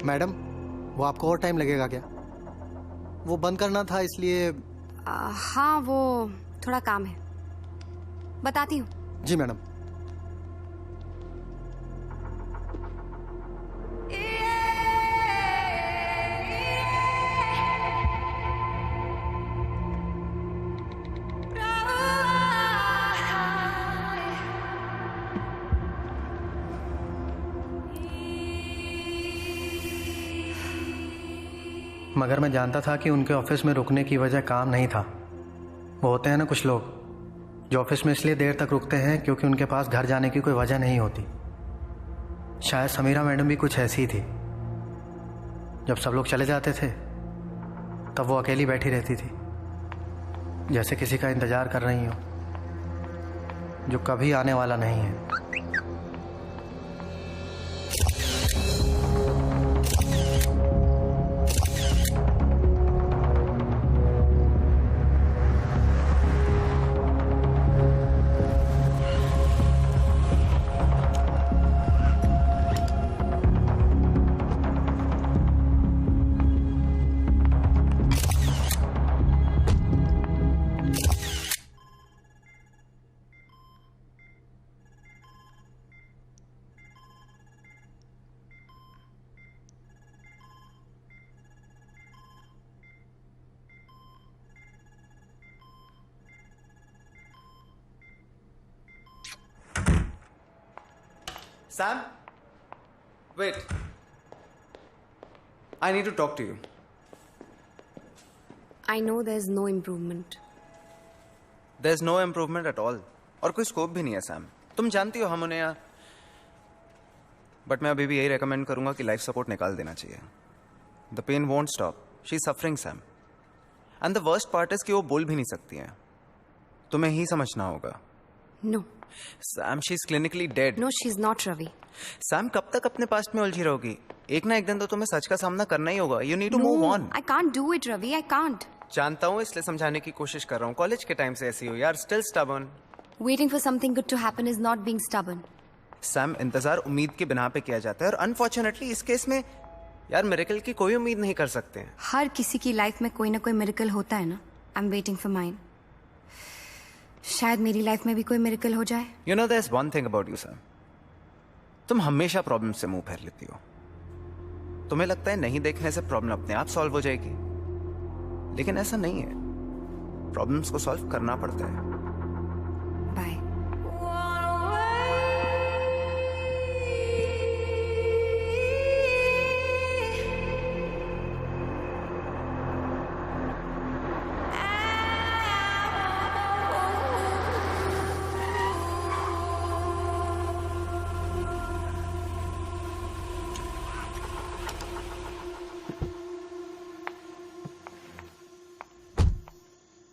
Madam, वो आपको और टाइम लगेगा क्या? वो बंद करना था इसलिए। हाँ, वो थोड़ा काम है, बताती हूँ। जी मैडम। मगर मैं जानता था कि उनके ऑफिस में रुकने की वजह काम नहीं था। वो होते हैं ना कुछ लोग जो ऑफिस में इसलिए देर तक रुकते हैं क्योंकि उनके पास घर जाने की कोई वजह नहीं होती। शायद समीरा मैडम भी कुछ ऐसी ही थी। जब सब लोग चले जाते थे तब वो अकेली बैठी रहती थी, जैसे किसी का इंतजार कर रही हो जो कभी आने वाला नहीं है। Sam? Wait. I need to talk to you. I know there's no improvement. There's no improvement at all. और कोई स्कोप भी नहीं है सैम। तुम जानती हो हम उन्हें यहाँ, बट मैं अभी भी यही रेकमेंड करूंगा कि लाइफ सपोर्ट निकाल देना चाहिए। The pain won't stop, she is suffering Sam, and the worst part is कि वो बोल भी नहीं सकती हैं। तुम्हें ही समझना होगा। No. Sam, she is clinically dead. No, she's not, Ravi. Sam, कब तक अपने पास्ट में उलझी रहोगी? एक ना एक दिन तो तुम्हें सच का सामना करना ही होगा। You need to move on. I can't do it, Ravi. I can't. जानता हूँ, इसलिए समझाने की कोशिश कर रहा हूँ। कॉलेज के टाइम से ऐसी हो यार, still stubborn. Waiting for something good to happen is not being stubborn. Sam, इंतजार उम्मीद की बिना पे किया जाता है, और अनफॉर्चुनेटली इस केस में यार मिरेकल की कोई उम्मीद नहीं कर सकते हैं। हर किसी की लाइफ में कोई ना कोई मिरेकल होता है ना। I'm waiting for mine. शायद मेरी लाइफ में भी कोई मिरेकल हो जाए। You know, there is one thing about you Sam, तुम हमेशा प्रॉब्लम से मुंह फेर लेती हो। तुम्हें लगता है नहीं देखने से प्रॉब्लम अपने आप सॉल्व हो जाएगी, लेकिन ऐसा नहीं है। प्रॉब्लम्स को सॉल्व करना पड़ता है। बाय।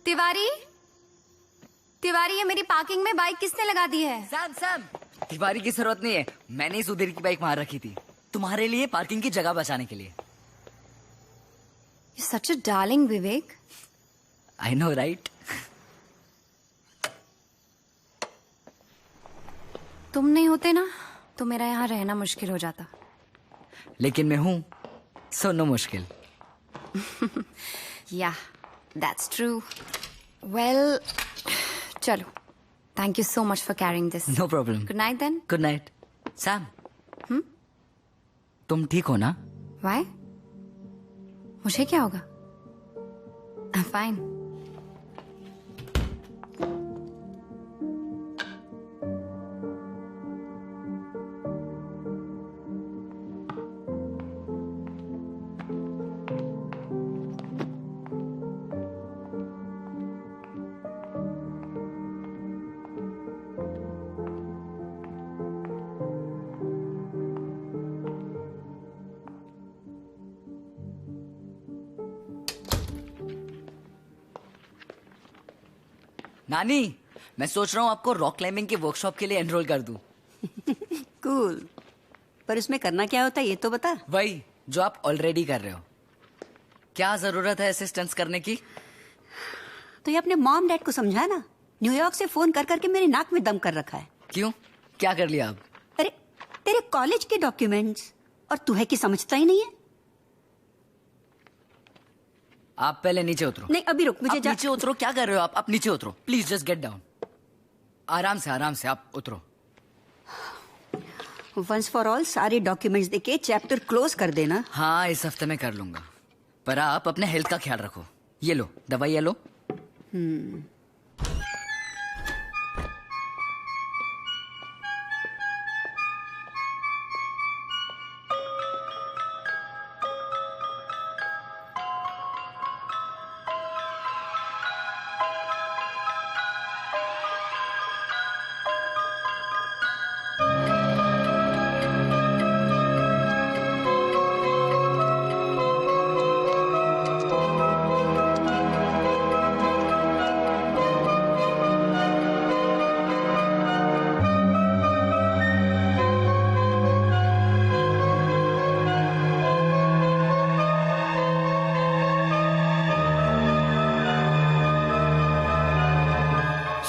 तिवारी, तिवारी, ये मेरी पार्किंग में बाइक किसने लगा दी है? सैम, सैम, तिवारी की जरूरत नहीं है। मैंने ही सुधीर की बाइक वहां रखी थी तुम्हारे लिए, पार्किंग की जगह बचाने के लिए। You're such a darling, Vivek. I know, right? तुम नहीं होते ना तो मेरा यहाँ रहना मुश्किल हो जाता। लेकिन मैं हूं, सो नो मुश्किल। Yeah, that's true. Well, चलो। Thank you so much for carrying this. No problem. Good night then. Good night. Sam, तुम ठीक हो ना? Why? मुझे क्या होगा? I'm fine. नानी, मैं सोच रहा हूँ आपको रॉक क्लाइंबिंग की वर्कशॉप के लिए एनरोल कर दूं। कूल। पर इसमें करना क्या होता है ये तो बता। वही जो आप ऑलरेडी कर रहे हो। क्या जरूरत है असिस्टेंस करने की? तो ये अपने मॉम डैड को समझा ना। न्यूयॉर्क से फोन कर करके मेरी नाक में दम कर रखा है। क्यों, क्या कर लिया आप? अरे तेरे कॉलेज के डॉक्यूमेंट्स, और तू है कि समझता ही नहीं है। आप पहले नीचे उतरो। नहीं अभी रुक, मुझे आप नीचे उतरो। क्या कर रहे हो आप नीचे उतरो प्लीज, जस्ट गेट डाउन। आराम से आप उतरो। वंस फॉर ऑल सारे डॉक्यूमेंट्स देके चैप्टर क्लोज कर देना। हाँ इस हफ्ते में कर लूंगा, पर आप अपने हेल्थ का ख्याल रखो। ये लो दवाई, ये लो।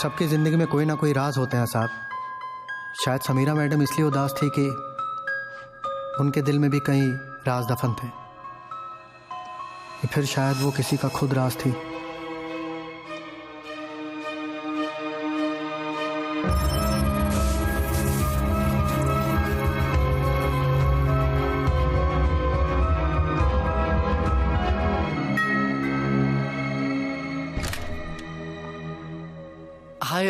सबकी ज़िंदगी में कोई ना कोई राज होते हैं साहब। शायद समीरा मैडम इसलिए उदास थी कि उनके दिल में भी कई राज दफन थे, या फिर शायद वो किसी का खुद राज थी। हाय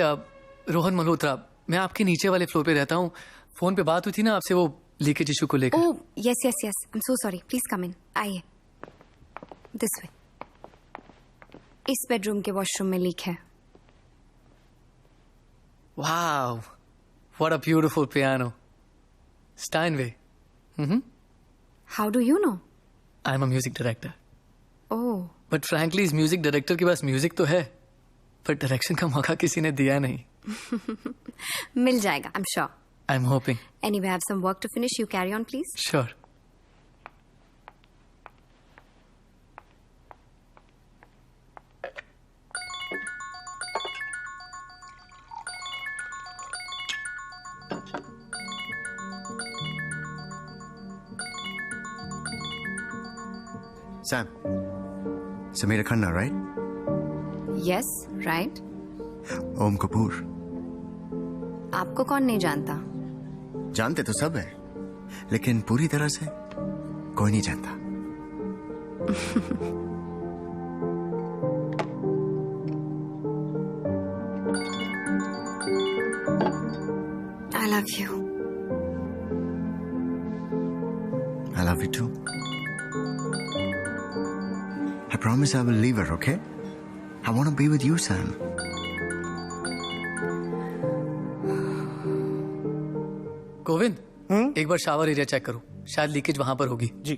रोहन मल्होत्रा, मैं आपके नीचे वाले फ्लोर पे रहता हूँ। फोन पे बात हुई थी ना आपसे वो लीकेज इशू को लेकर। Oh yes yes yes, I am so sorry, please come in. आइए, दिस वे। इस बेडरूम के वॉशरूम में लीक है। Wow, what a beautiful piano. Steinway. How do you know? I am a music director. Oh, but frankly इस music director के पास music तो है, पर डायरेक्शन का मौका किसी ने दिया नहीं। मिल जाएगा, आई am sure. I am hoping. Anyway, I have some work to finish. You carry on, please. Sure. Sam, Samira Khanna, right? Yes, right. ओम कपूर। आपको कौन नहीं जानता? जानते तो सब है, लेकिन पूरी तरह से कोई नहीं जानता। I love you. I love you too. I promise I will leave her, okay? I want to be with you, Sam. Govind, एक बार शावर एरिया चेक करो, शायद लीकेज वहां पर होगी। जी।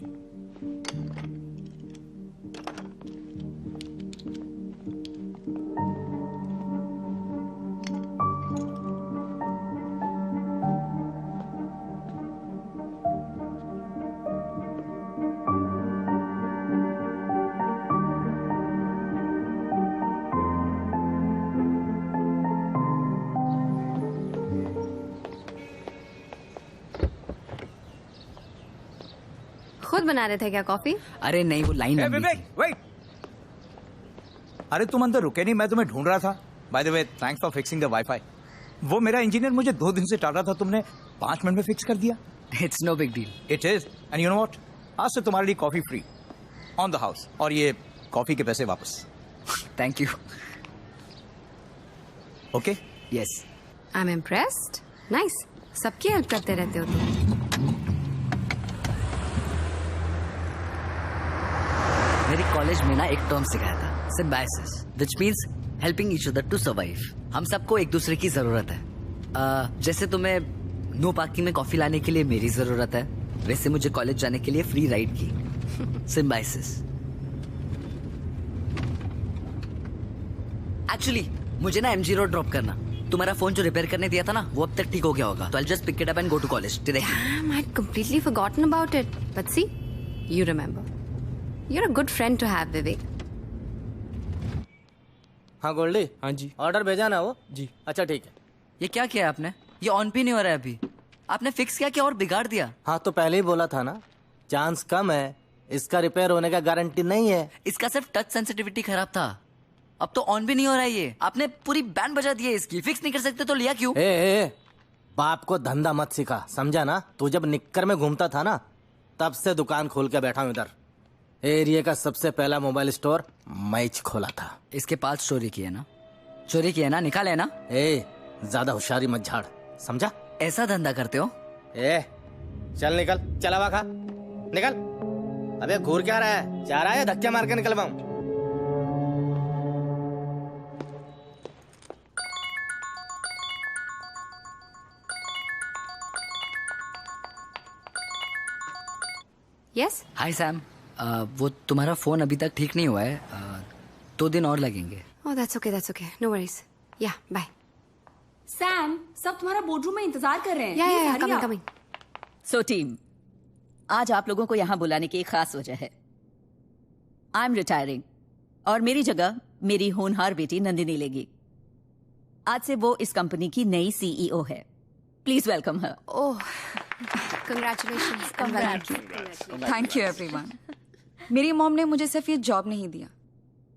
खुद बना रहे थे क्या कॉफी? अरे नहीं, वो लाइन लंबी थी। वेट। अरे तुम अंदर रुके नहीं, मैं तुम्हें ढूंढ रहा था। By the way, thanks for fixing the wifi. वो मेरा इंजीनियर मुझे 2 दिन से टाल रहा था, तुमने 5 मिनट में फिक्स कर दिया। It's no big deal. It is, and you know what, आज से तुम्हारे लिए coffee free on the house, और ये कॉफी के पैसे वापस। Thank you. Okay? Yes. I am impressed. Nice, सबकी हेल्प करते रहते हो तुम। मेरी कॉलेज में ना एक टर्म सिखाया था, symbiosis, which means helping each other to survive. हम सबको एक दूसरे की जरूरत है। जैसे तुम्हें नो पार्किंग में कॉफी लाने के लिए मेरी जरूरत है, वैसे मुझे कॉलेज जाने के लिए फ्री राइड की। सिम्बायोसिस। एक्चुअली मुझे ना एमजी रोड ड्रॉप करना। तुम्हारा फोन जो रिपेयर करने दिया था ना, वो अब तक ठीक हो गया होगा, तो I just pick it up and go to college directly. Damn, I'd completely forgotten about it. But see, you remember. You're a good friend to have, Vivek. हाँ गोल्डी। हाँ जी। ऑर्डर भेजा ना वो? जी। अच्छा ठीक है। ये क्या किया आपने? ये ऑन भी नहीं हो रहा है अभी। आपने फिक्स किया कि और बिगाड़ दिया? हाँ तो पहले ही बोला था ना, चांस कम है इसका रिपेयर होने का गारंटी नहीं है। इसका सिर्फ टच सेंसिटिविटी खराब था, अब तो ऑन भी नहीं हो रहा है ये। आपने पूरी बैंड बजा दी है इसकी, फिक्स नहीं कर सकते तो लिया क्यों? ए, बाप को धंधा मत सिखा, समझा ना? तू जब निक्कर में घूमता था ना, तब से दुकान खोल के बैठा हूं इधर। एरिया का सबसे पहला मोबाइल स्टोर मैं खोला था। इसके पास चोरी किया ना? चोरी किया ना, निकाले ना? ज्यादा होशियारी मत झाड़, समझा? ऐसा धंधा करते हो? चल निकल, चला हुआ खा, निकल। अबे घूर क्या रहा है? जा रहा है धक्के मार के निकलवाऊं? यस। हाय सैम, वो तुम्हारा फोन अभी तक ठीक नहीं हुआ है, 2 दिन और लगेंगे। Oh that's okay, no worries. Yeah bye. Sam, सब तुम्हारा बोर्डरूम में इंतजार कर रहे हैं। या कमिंग। सो टीम, आज आप लोगों को यहाँ बुलाने की एक खास वजह है। आई एम रिटायरिंग और मेरी जगह मेरी होनहार बेटी नंदिनी लेगी। आज से वो इस कंपनी की नई सीईओ है। Please welcome her. Oh congratulations. Thank you everyone. मेरी मॉम ने मुझे सिर्फ ये जॉब नहीं दिया,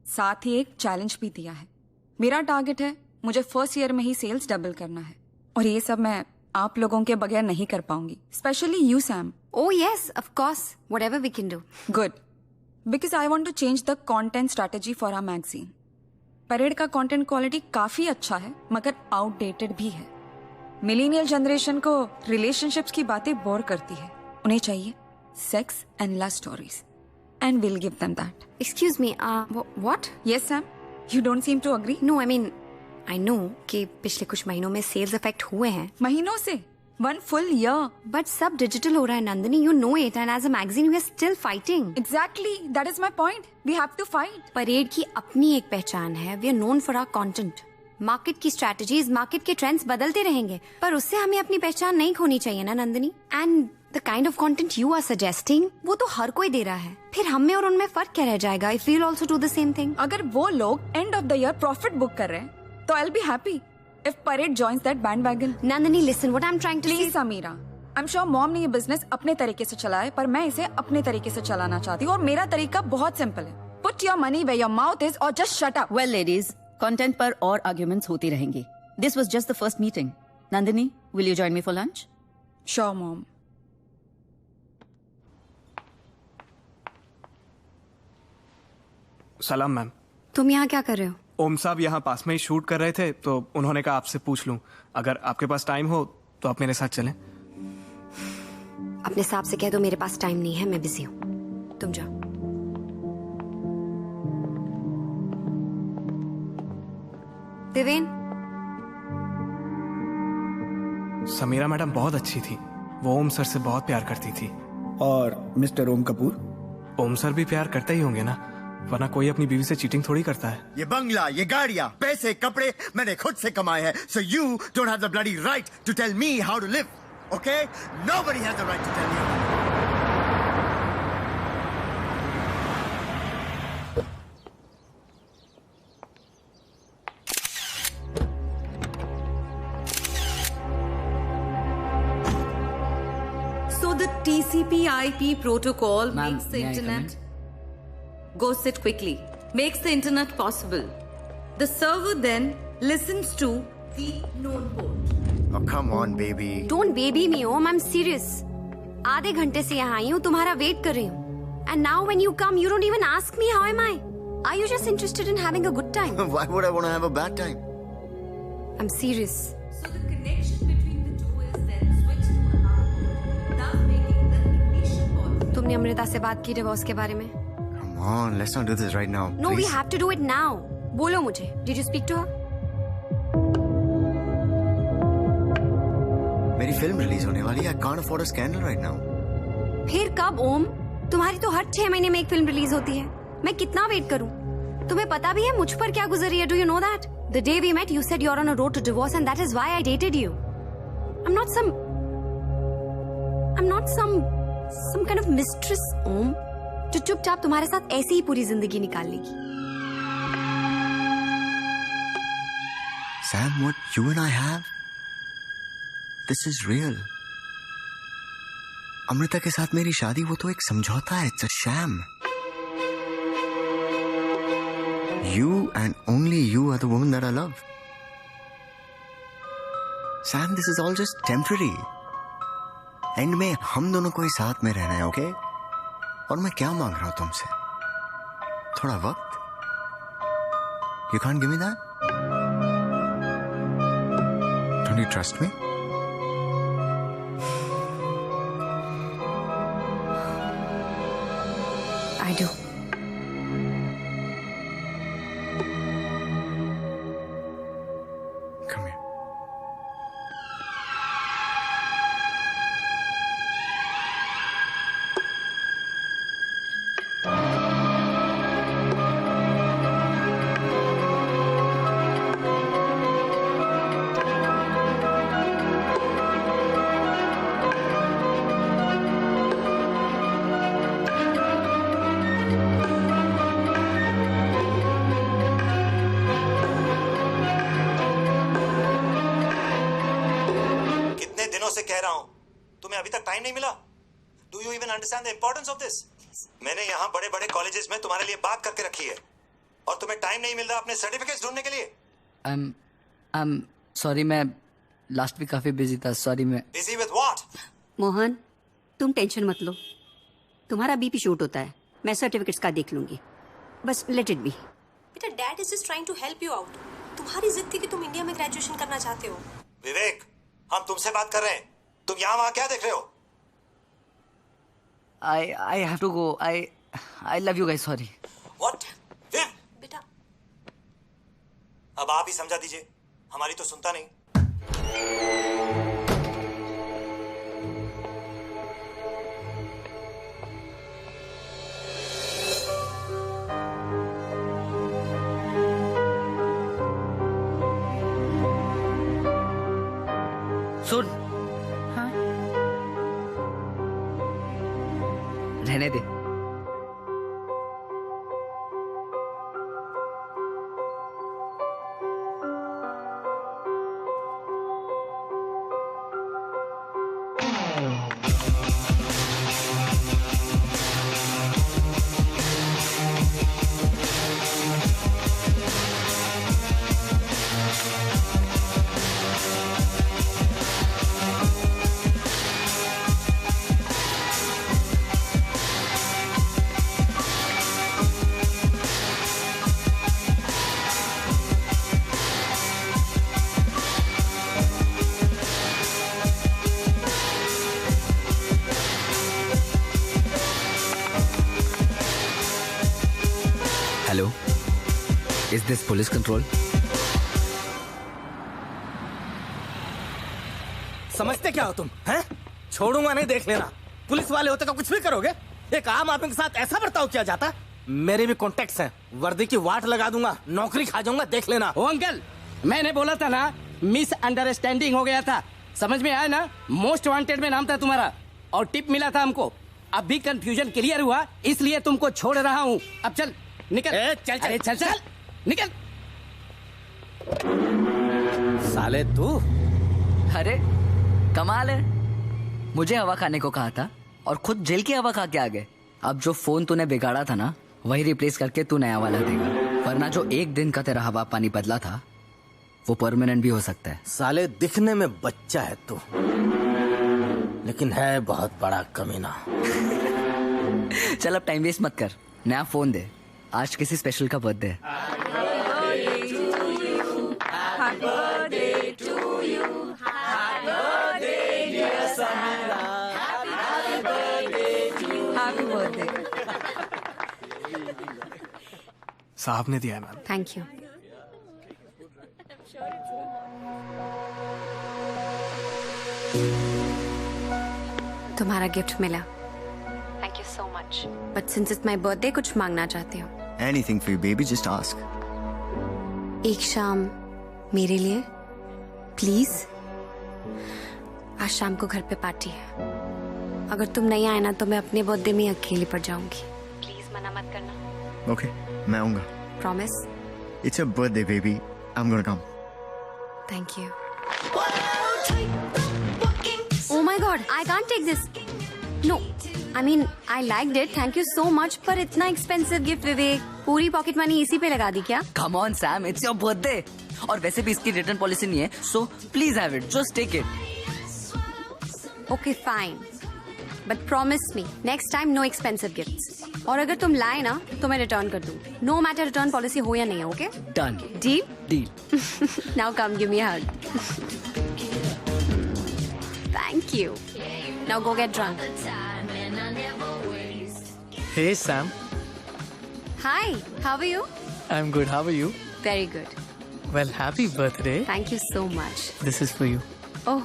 साथ ही एक चैलेंज भी दिया है। मेरा टारगेट है मुझे फर्स्ट ईयर में ही सेल्स डबल करना है, और ये सब मैं आप लोगों के बगैर नहीं कर पाऊंगी, specially you Sam. Oh yes, of course, whatever we can do. Good, because I want to change the content strategy for our magazine. Parade का कंटेंट क्वालिटी काफी अच्छा है, मगर आउटडेटेड भी है। मिलेनियल जनरेशन को रिलेशनशिप्स की बातें बोर करती है, उन्हें चाहिए sex and love stories, and will give them that. Excuse me, what? Yes Sam, you don't seem to agree. No, I mean I know कि पिछले कुछ महीनों में सेल्स इफेक्ट हुए हैं। महीनों से 1 full year, बट सब डिजिटल हो रहा है Nandini, you know it, and as a magazine we are still fighting. Exactly, that is my point, we have to fight. Parade की अपनी एक पहचान है, we are known for our content. Market की स्ट्रेटजीज, मार्केट के ट्रेंड्स बदलते रहेंगे, पर उससे हमें अपनी पहचान नहीं खोनी चाहिए ना Nandini. And the kind of content you are suggesting, वो तो हर कोई दे रहा है, फिर हम में और उनमें फर्क क्या रह जाएगा? If we will also do the same thing. अगर वो लोग end of the year profit book कर रहे हैं, तो I will be happy if Parade joins that bandwagon. Nandini, listen, what I'm trying to Please, Ameera. I'm sure mom ने ये business अपने तरीके से चलाया है, पर मैं इसे अपने तरीके से चलाना चाहती हूँ, और मेरा तरीका बहुत सिंपल है। Put your money where your mouth is, or just shut up. Well, ladies, content पर और arguments होती रहेंगी. This was just the first meeting. Nandini, will you join me for lunch? Sure, mom. सलाम ma'am. तुम यहाँ क्या कर रहे हो? ओम साहब यहाँ पास में ही शूट कर रहे थे, तो उन्होंने कहा आपसे पूछ लूं, अगर आपके पास टाइम हो तो आप मेरे साथ चलें। अपने साहब से कह दो मेरे पास टाइम नहीं है, मैं बिजी हूँ, तुम जाओ। देवेन। समीरा मैडम बहुत अच्छी थी, वो ओम सर से बहुत प्यार करती थी। और मिस्टर ओम कपूर? ओम सर भी प्यार करते ही होंगे ना, वरना कोई अपनी बीवी से चीटिंग थोड़ी करता है। ये बंगला, ये गाड़ियां, पैसे, कपड़े मैंने खुद से कमाए हैं। So you don't have the bloody right to tell me how to live, okay? Nobody has the right to tell you. So the TCP/IP protocol Ma'am, makes the may I come internet. Go sit quickly. Makes the internet possible. The server then listens to the known port. Oh, come on, baby. Don't baby me, Om. I'm serious. आधे घंटे से यहाँ आई हूँ, तुम्हारा wait कर रही हूँ. And now when you come, you don't even ask me how am I. Are you just interested in having a good time? Why would I want to have a bad time? I'm serious. So the connection between the two is then switched to another, thus making the ignition point. तुमने अमृता से बात की divorce के बारे में? Come on, let's not do this right now. No, we please. have to do it now. बोलो मुझे. Did you speak to her? मेरी फिल्म रिलीज होने वाली है. I can't afford a scandal right now. फिर कब ओम? तुम्हारी तो हर 6 महीने में एक फिल्म रिलीज होती है. मैं कितना वेट करूं? तुम्हें पता भी है मुझ पर क्या गुजरी है? Do you know that? The day we met, you said you're on a road to divorce, and that is why I dated you. I'm not some kind of mistress, ओम, जो चुपचाप तुम्हारे साथ ऐसी ही पूरी जिंदगी निकाल लेगी. Sam, what you and I have, this is real. Amrita के साथ मेरी शादी वो तो एक समझौता है, it's a sham. You and only you are the woman that I love. Sam, this is all just temporary. And में हम दोनों को ही साथ में रहना है, ओके? और मैं क्या मांग रहा हूं तुमसे? थोड़ा वक्त? You can't give me that? Don't you trust me? I do. Come here. कह रहा हूं, तुम्हें अभी तक टाइम नहीं मिला? Do you even understand the importance of this? मैंने यहाँ बड़े बड़े कॉलेजेस में तुम्हारे लिए बात करके रखी है और तुम्हें टाइम नहीं मिल रहा अपने सर्टिफिकेट्स ढूंढने के लिए. सॉरी, मैं लास्ट वीक काफी बिजी था. सॉरी. मैं बिजी विद व्हाट? मोहन, तुम टेंशन मत लो. तुम्हारा बीपी शूट होता है, मैं सर्टिफिकेट्स का देख लूंगी. बस लेट इट बी. बेटा, dad is just trying to help you out. तुम्हारी जिद थी कि तुम इंडिया में ग्रेजुएशन करना चाहते हो. विवेक, हम तुमसे बात कर रहे हैं. तुम यहाँ वहाँ क्या देख रहे हो? I have to go. I love you guys. Sorry. What? Viv? बेटा, अब आप ही समझा दीजिए, हमारी तो सुनता नहीं. सुन. हाँ? रहने दे. Hello? Is this police control? समझते क्या हो तुम? हैं? छोड़ूंगा नहीं, देख लेना. पुलिस वाले होते का कुछ भी करोगे? एक आम आदमी के साथ ऐसा बर्ताव किया जाता? मेरे भी कॉन्टेक्ट्स हैं, वर्दी की वाट लगा दूंगा, नौकरी खा जाऊंगा, देख लेना. ओ अंकल, मैंने बोला था ना, मिस अंडरस्टैंडिंग हो गया था. समझ में आया ना? मोस्ट वांटेड में नाम था तुम्हारा और टिप मिला था हमको. अब भी कंफ्यूजन क्लियर हुआ, इसलिए तुमको छोड़ रहा हूँ. अब चल निकल. चल अरे चल चल निकल. साले तू. अरे कमाल है, मुझे हवा खाने को कहा था और खुद जेल की हवा खा के आ गए. अब जो फोन तूने बिगाड़ा था ना, वही रिप्लेस करके तू नया वाला देगा. वरना जो एक दिन का तेरा हवा पानी बदला था, वो परमानेंट भी हो सकता है. साले दिखने में बच्चा है तू, लेकिन है बहुत बड़ा कमीना. चल अब टाइम वेस्ट मत कर, नया फोन दे. आज किसी स्पेशल का बर्थडे है. साहब ने दिया है मैम. Thank you. तुम्हारा गिफ्ट मिला. Thank you so much. But since it's my birthday, कुछ मांगना चाहती हूँ? Anything for you, baby. Just ask. एक शाम मेरे लिए प्लीज. आज शाम को घर पे पार्टी है. अगर तुम नहीं आए ना तो मैं अपने बर्थडे में अकेली पड़ जाऊंगी. प्लीज मना मत करना. Okay, मैं आऊँगा. Promise? It's your birthday, baby. I'm gonna come. Thank you. Oh my God, I can't take this. No I mean I liked it, thank you so much, पर इतना एक्सपेंसिव गिफ्ट विवेक, पूरी pocket money इसी पे लगा दी क्या? Come on Sam, it's your birthday. और वैसे भी इसकी रिटर्न पॉलिसी नहीं है, so please have it, just take it. Okay fine, but promise me next time no expensive gifts. और अगर तुम लाए ना तो मैं रिटर्न कर दूं, नो मैटर रिटर्न पॉलिसी हो या नहीं है। Okay done, deal deal. Now come give me a hug. Thank you, now go get drunk. Hey Sam, Hi, how are you? I'm good. How are you? Very good. Well, happy birthday. Thank you so much. This is for you. Oh,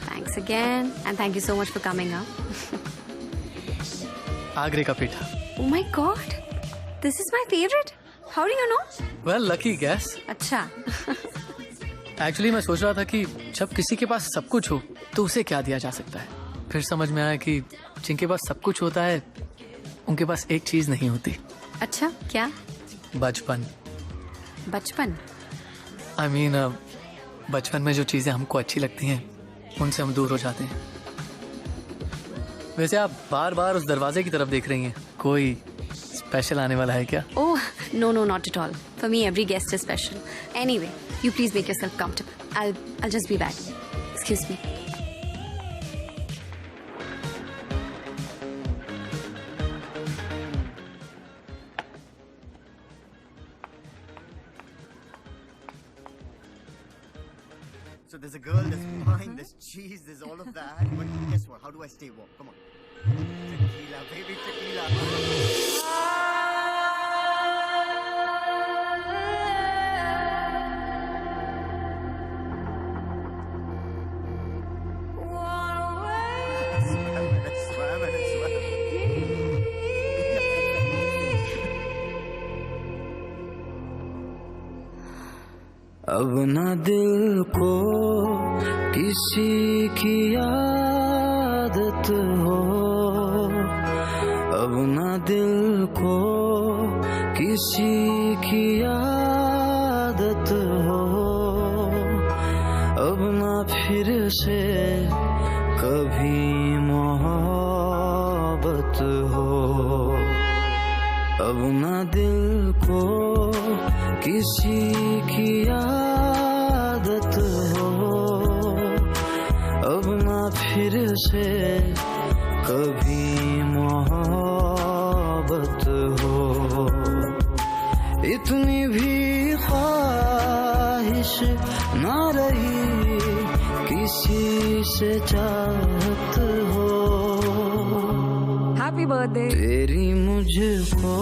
thanks again, and thank you so much for coming up. आगरे का पेठा. Oh my God, this is my favorite. How do you know? Well, lucky guess. अच्छा. Actually, मैं सोच रहा था कि जब किसी के पास सब कुछ हो तो उसे क्या दिया जा सकता है. फिर समझ में आया कि जिनके पास सब कुछ होता है उनके पास एक चीज नहीं होती. अच्छा, क्या? बचपन. बचपन? I mean, बचपन में जो चीजें हमको अच्छी लगती हैं उनसे हम दूर हो जाते हैं. वैसे आप बार बार उस दरवाजे की तरफ देख रही हैं, कोई स्पेशल आने वाला है क्या? Oh, no, not at all. For me, every guest is special. Anyway, you please make yourself comfortable. I'll just be back. Excuse me. So there's a girl, there's wine, there's cheese, there's all of that. But guess what? How do I stay warm? Come on. Tequila, baby, tequila. अब ना दिल को किसी की आदत हो, अब ना दिल को किसी की आदत हो, अब ना फिर से कभी मोहब्बत हो, अब ना दिल को किसी की आदत हो, अब ना फिर से कभी मोहब्बत हो. इतनी भी ख्वाहिश ना रही किसी से चाहत हो. Happy birthday. तेरी मुझको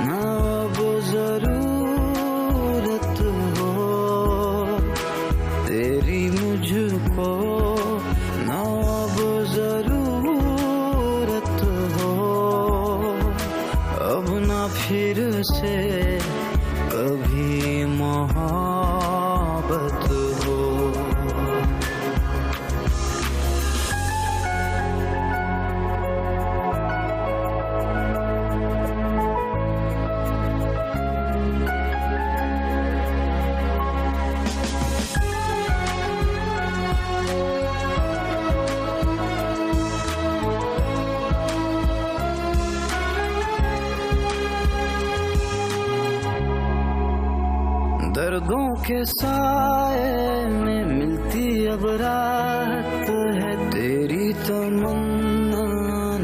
ना अब जरूरत हो, तेरी मुझको ना अब जरूरत हो, अब ना फिर से कभी मोहब्बत हो. दर्दों के साए में मिलती अब राहत है, तेरी तमन्ना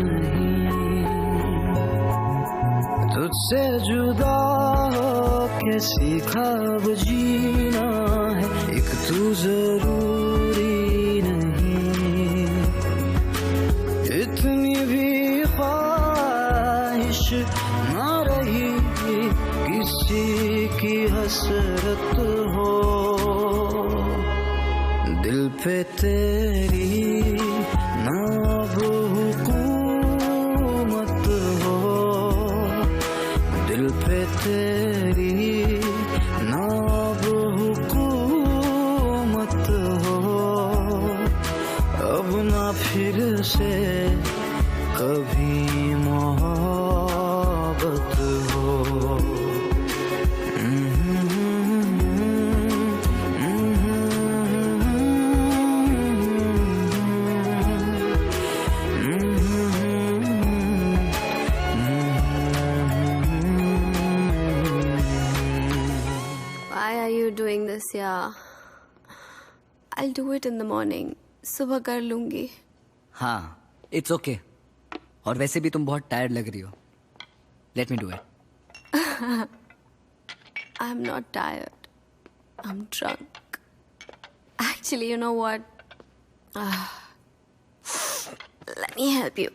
नहीं. तुझसे जुदा हो के सीखा अब जीना है, एक तू जरूरी नहीं. इतनी भी ख्वाहिश ना रही किसी की हसरत हो, दिल पे तेरी ना अब हुकूमत हो, दिल पे तेरी ना अब हुकूमत हो, अब ना फिर से कभी मोहब्बत हो. yeah. I'll do it in the morning. सुबह कर लूंगी. हाँ, it's okay. और वैसे भी तुम बहुत टायर्ड लग रही हो. Let me do it. I'm not tired. I'm drunk. Actually, you know what? Let me help you.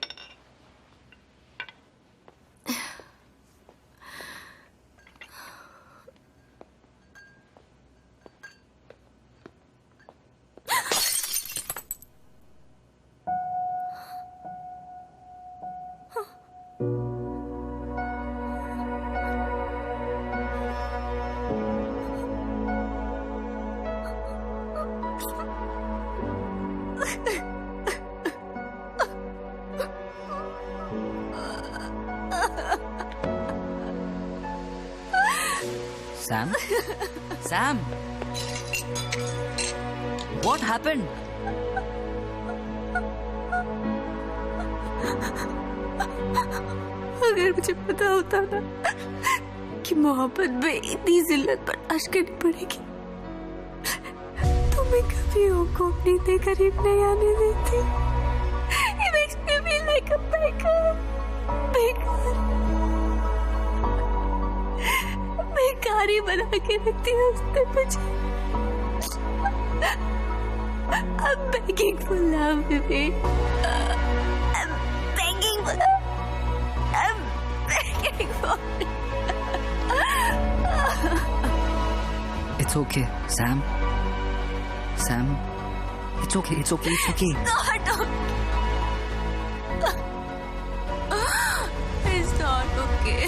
Sam? Sam? What happened? अगर मुझे पता होता ना कि मोहब्बत में इतनी जिल्लत बर्दाश्त करनी पड़ेगी तो मैं कभी को अपने करीब नहीं आने देती. It makes me feel like a beggar. बेकारी बना के रखती है उसने मुझे. I'm begging for love, baby. I'm begging for love. I'm begging for it. It's okay, Sam. Sam, it's okay, it's okay, it's okay. No, don't. It's not okay.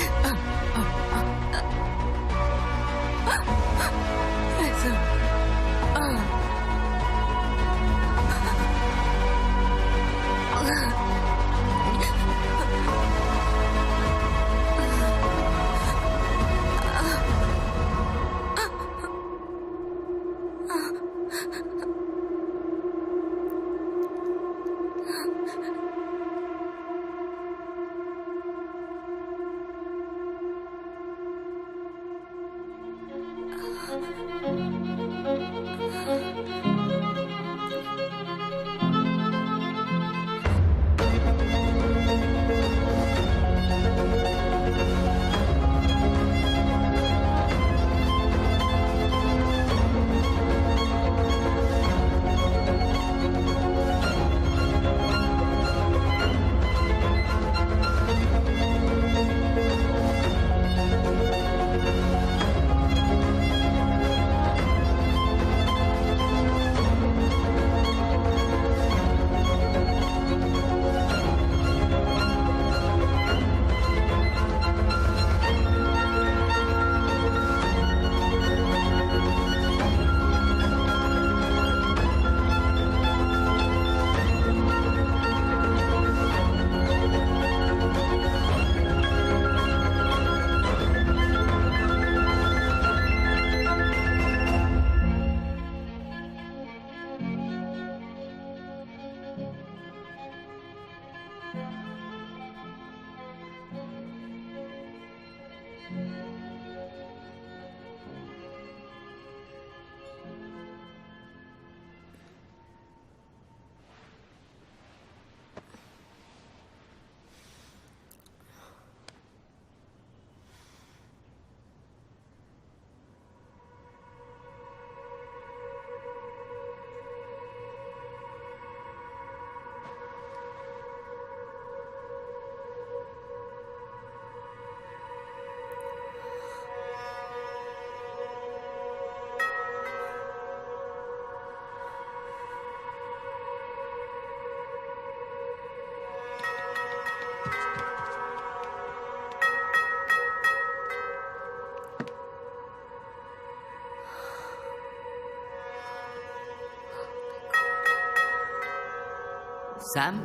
Sam?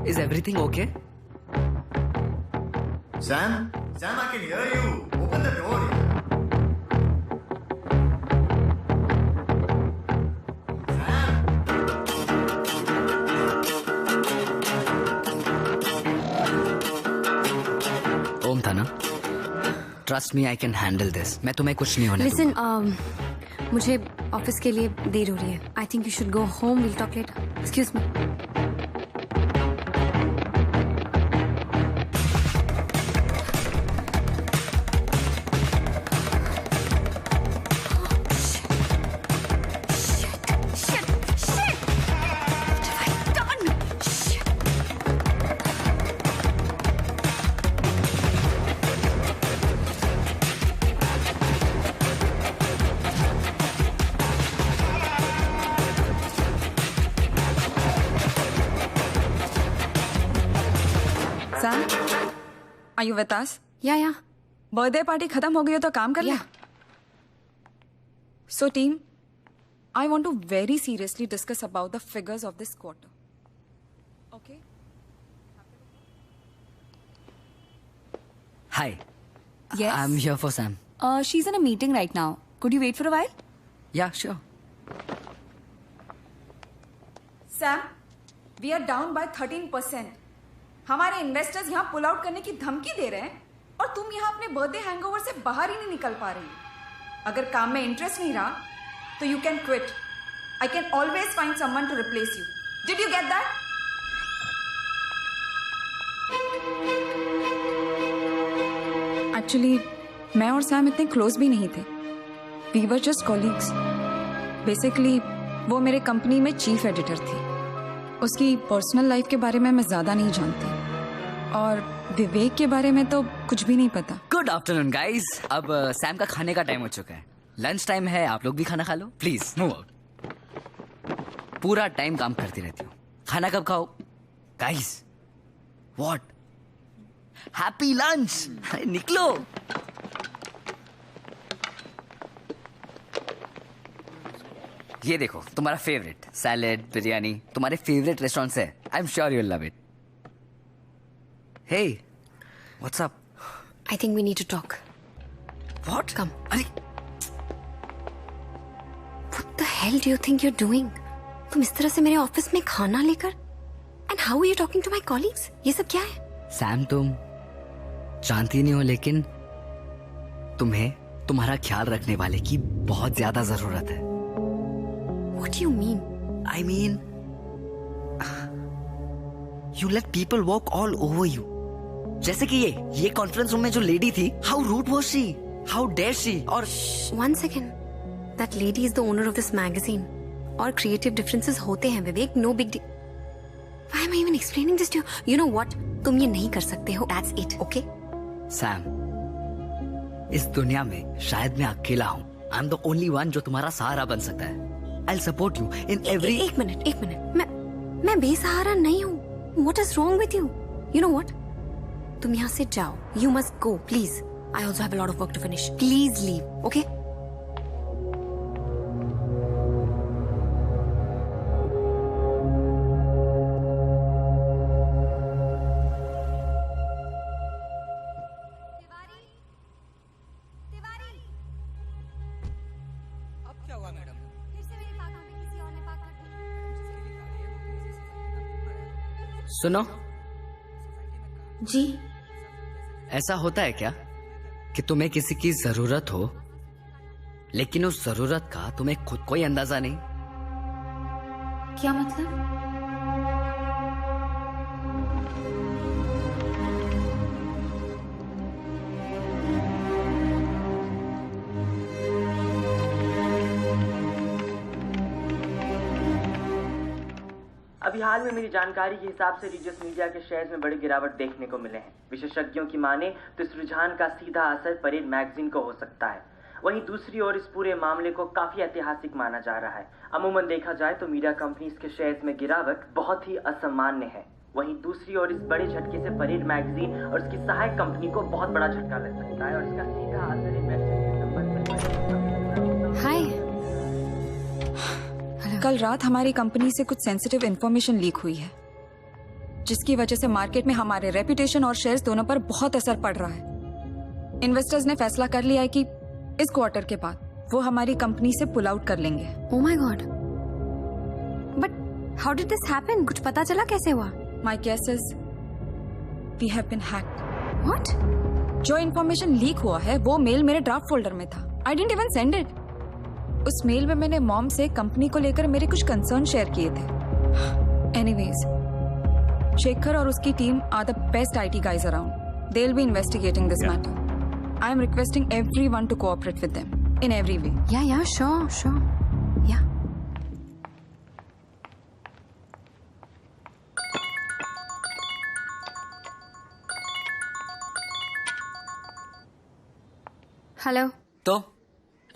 Is everything okay? Sam? Sam, I can hear you. Open the door. ओम था ना? Trust me, I can handle this. मैं तुम्हें कुछ नहीं होने Listen, दूंगा. मुझे office के लिए देर हो रही है. I think you should go home. Will talk later. Excuse me. Sam, are you with us? Yeah. Birthday party खत्म हो गई हो तो काम कर ले. So team, I want to very seriously discuss about the figures of this quarter. Okay? Hi. Yes. I'm here for Sam. She's in a meeting right now. Could you wait for a while? Yeah, sure. Sam, we are down by 13%. हमारे investors यहाँ pull out करने की धमकी दे रहे हैं और तुम यहाँ अपने बर्थडे हैंगओवर से बाहर ही नहीं निकल पा रही. अगर काम में इंटरेस्ट नहीं रहा तो you can quit. I can always find someone to replace you. Did you get that? Actually मैं और सैम इतने क्लोज भी नहीं थे. We were just colleagues. Basically वो मेरे कंपनी में चीफ एडिटर थी. उसकी पर्सनल लाइफ के बारे में मैं ज्यादा नहीं जानती और विवेक के बारे में तो कुछ भी नहीं पता. Good afternoon guys. अब सैम का खाने का टाइम हो चुका है. लंच टाइम है. आप लोग भी खाना खा लो प्लीज. Move out. पूरा टाइम काम करती रहती हूँ. खाना कब खाओ गाइस? व्हाट? Happy lunch. निकलो. ये देखो तुम्हारा फेवरेट सैलेड बिरयानी तुम्हारे फेवरेट रेस्टोरेंट से. I am sure you will love it. Hey what's up? I think we need to talk. What? Come. अरे what the hell do you think you are doing? तुम इस तरह से मेरे office में खाना लेकर and how are you talking to my colleagues? ये सब क्या है? सैम तुम जानती नहीं हो लेकिन तुम्हें तुम्हारा ख्याल रखने वाले की बहुत ज्यादा जरूरत है. What do you mean? I mean, you let people walk all over you. जैसे कि ये कॉन्फ्रेंस रूम में जो लेडी थी, how rude was she? How dare she? और one second, that lady is the owner of this magazine. और creative differences होते हैं विवेक. No big deal. Why am I even explaining this to you? You know what? तुम ये नहीं कर सकते हो. That's it. Okay? Sam, इस दुनिया में शायद मैं अकेला हूँ. I'm the only one जो तुम्हारा सहारा बन सकता है. I'll support you in every. एक मिनट. मैं बेसहारा नहीं हूँ. What is wrong with you? You know what? तुम यहाँ से जाओ. You must go, please. I also have a lot of work to finish. Please leave, okay? सुनो जी. ऐसा होता है क्या कि तुम्हें किसी की जरूरत हो लेकिन उस जरूरत का तुम्हें खुद कोई अंदाजा नहीं? क्या मतलब? अभी हाल में मेरी जानकारी के हिसाब से रिजियस मीडिया के शेयर्स में बड़ी गिरावट देखने को मिले हैं. विशेषज्ञों की माने तो इस रुझान का सीधा असर परेड मैगजीन को हो सकता है. वहीं दूसरी ओर इस पूरे मामले को काफी ऐतिहासिक माना जा रहा है. अमूमन देखा जाए तो मीडिया कंपनीज के शेयर्स में गिरावट बहुत ही असामान्य है. वहीं दूसरी ओर इस बड़े झटके से परेड मैगजीन और उसकी सहायक कंपनी को बहुत बड़ा झटका लग सकता है और इसका सीधा असर इन्वेस्टर के संबंध में. हाय. कल रात हमारी कंपनी से कुछ सेंसिटिव इंफॉर्मेशन लीक हुई है जिसकी वजह से मार्केट में हमारे रेपुटेशन और शेयर्स दोनों पर बहुत असर पड़ रहा है. इन्वेस्टर्स ने फैसला कर लिया है कि इस क्वार्टर के बाद वो हमारी कंपनी से पुल आउट कर लेंगे. Oh my God. But how did this happen? कुछ पता चला कैसे हुआ? My guess is we have been hacked. What? जो इंफॉर्मेशन लीक हुआ है वो मेल मेरे ड्राफ्ट फोल्डर में था. I didn't even send it. उस मेल में मैंने मॉम से कंपनी को लेकर मेरे कुछ कंसर्न शेयर किए थे। एनीवेज, शेखर और उसकी team are the best IT guys around. They'll be investigating this matter. I am requesting everyone to cooperate with them in every way. Yeah, sure. Yeah. Hello. तो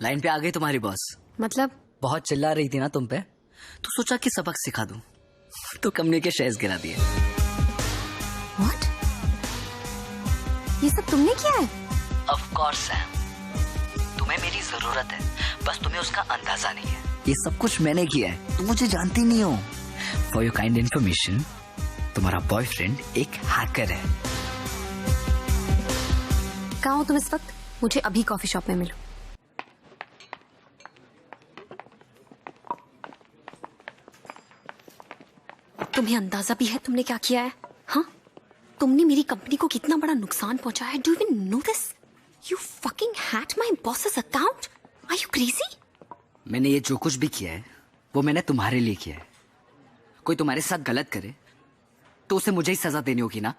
line पे आ गई तुम्हारी boss. मतलब? बहुत चिल्ला रही थी ना तुम पे, तो सोचा कि सबक सिखा दूं, तो कंपनी के शेयर्स गिरा दिए। What? ये सब तुमने किया है? Of course सैम, तुम्हें मेरी जरूरत है, बस तुम्हें उसका अंदाजा नहीं है। ये सब कुछ मैंने किया है, तुम मुझे जानती नहीं हो। For your kind information, तुम्हारा बॉयफ्रेंड एक हैकर है। कहाँ हो तुम इस वक्त? मुझे अभी कॉफी शॉप में मिलो। तुम्हें अंदाजा भी है तुमने क्या किया है? हाँ, तुमने मेरी कंपनी को कितना बड़ा नुकसान पहुंचाया है। Do you even know this? You fucking hacked my boss's account. Are you crazy? मैंने ये जो कुछ भी किया है वो मैंने तुम्हारे लिए किया है। कोई तुम्हारे साथ गलत करे तो उसे मुझे ही सजा देनी होगी ना।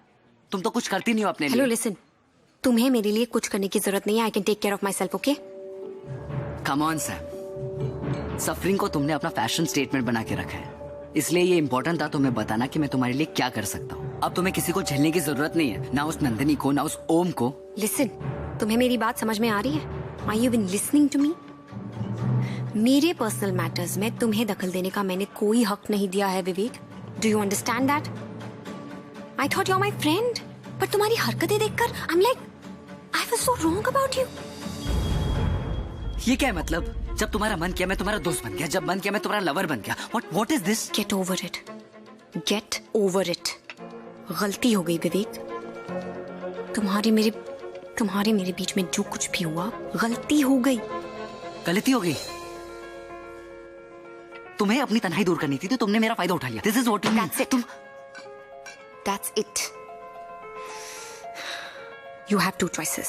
तुम तो कुछ करती नहीं हो अपने लिए। हेलो लिसन, तुम्हें मेरे लिए कुछ करने की जरूरत नहीं है। I can take care of myself, okay? Come on Sam, suffering को तुमने अपना फैशन स्टेटमेंट बना के रखा है, इसलिए ये इंपॉर्टेंट था तुम्हें बताना कि मैं तुम्हारे लिए क्या कर सकता हूँ। अब तुम्हें किसी को झेलने की जरूरत नहीं है, ना उस नंदिनी को, ना उस ओम को। लिसन, तुम्हें मेरी बात समझ में आ रही है? Are you even listening to me? मेरे पर्सनल मैटर्स में तुम्हें दखल देने का मैंने कोई हक नहीं दिया है Vivek. Do you understand that? I thought you are my friend, पर तुम्हारी हरकतें देखकर I am like I was so wrong about you. ये क्या है मतलब? जब तुम्हारा मन किया मैं तुम्हारा दोस्त बन गया, जब मन किया मैं तुम्हारा लवर बन गया। What is this? Get over it. Get over it. गलती हो गई विवेक। तुम्हारे मेरे बीच में जो कुछ भी हुआ गलती हो गई। गलती हो गई? तुम्हें अपनी तन्हाई दूर करनी थी तो तुमने मेरा फायदा उठा लिया। This is what you mean. That's it. That's it. You have two choices.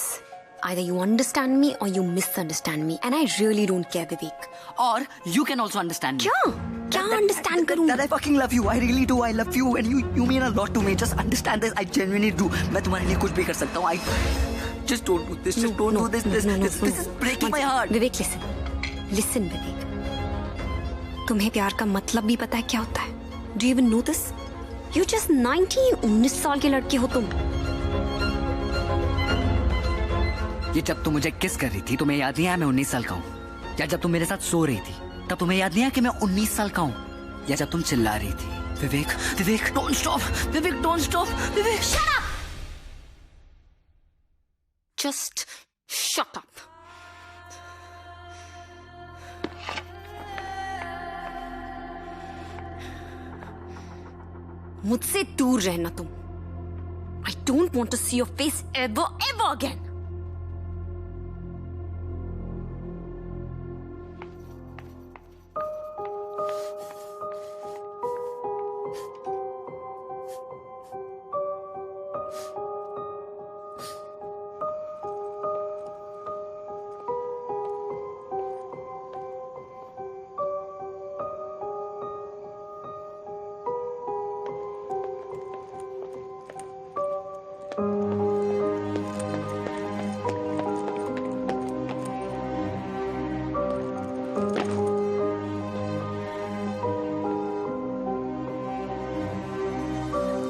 Either you understand me or you misunderstand me, and I really don't care, Vivek. Or you can also understand me. क्या understand करूँ? That I fucking love you. I really do. I love you, and you mean a lot to me. Just understand this. I genuinely do. मैं तुम्हारे लिए कुछ भी कर सकता हूँ. I just don't do this. Just don't do this. This is breaking my heart. Vivek, listen, Vivek. तुम्हें प्यार का मतलब भी पता है क्या होता है? Do you even know this? You just 19 साल के लड़के हो तुम। ये जब तुम मुझे किस कर रही थी तुम्हें याद नहीं आया मैं 19 साल का हूँ? या जब तुम मेरे साथ सो रही थी तब तुम्हें याद नहीं आया कि मैं 19 साल का हूँ? या जब तुम चिल्ला रही थी Vivek don't stop, Vivek don't stop, Vivek shut up, just shut up. मुझसे दूर रहना तुम। I don't want to see your face ever again.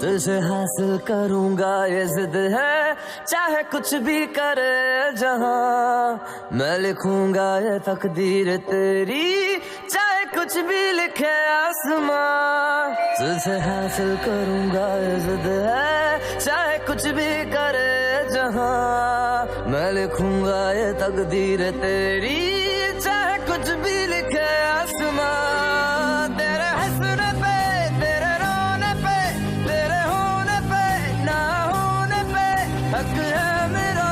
तुझे हासिल करूंगा ये जिद है, चाहे कुछ भी करे जहां। मैं लिखूंगा ये तकदीर तेरी, चाहे कुछ भी लिखे आसमां। तुझे हासिल करूंगा ये जिद है, चाहे कुछ भी करे जहां। मैं लिखूंगा ये तकदीर तेरी, चाहे कुछ भी लिखे आसमां। तेरे हंसने पे, तेरे रोने पे, तेरे होने पे, ना होने पे हक है मेरा।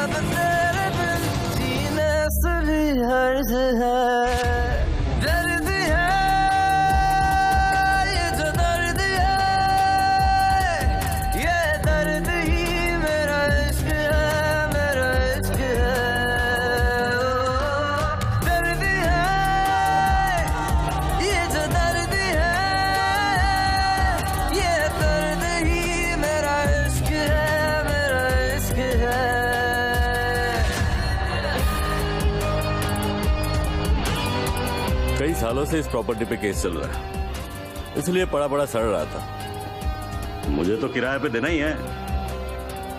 अब तेरे बिन जीने से भी हर्ज है। दर्द है ये जो दर्द है, ये दर्द ही मेरा इश्क है, मेरा इश्क है। कई सालों से इस प्रॉपर्टी पे केस चल रहा है, इसलिए पड़ा पड़ा सड़ रहा था। मुझे तो किराए पे देना ही है,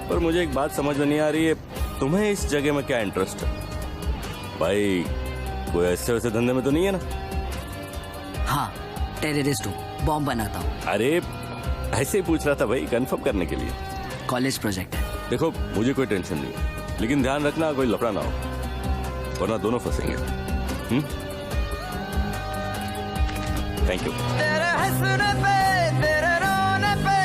पर मुझे एक बात समझ में नहीं आ रही है, तुम्हें इस जगह में क्या इंटरेस्ट है? भाई कोई ऐसे वैसे धंधे में तो नहीं है ना? हाँ, टेररिस्ट हूँ, बॉम्ब बनाता हूँ। अरे ऐसे ही पूछ रहा था भाई, कंफर्म करने के लिए। कॉलेज प्रोजेक्ट है। देखो मुझे कोई टेंशन नहीं है, लेकिन ध्यान रखना कोई लफड़ा ना हो, वरना दोनों फंसेंगे। Thank you. तेरे हंसने पे, तेरे रोने पे,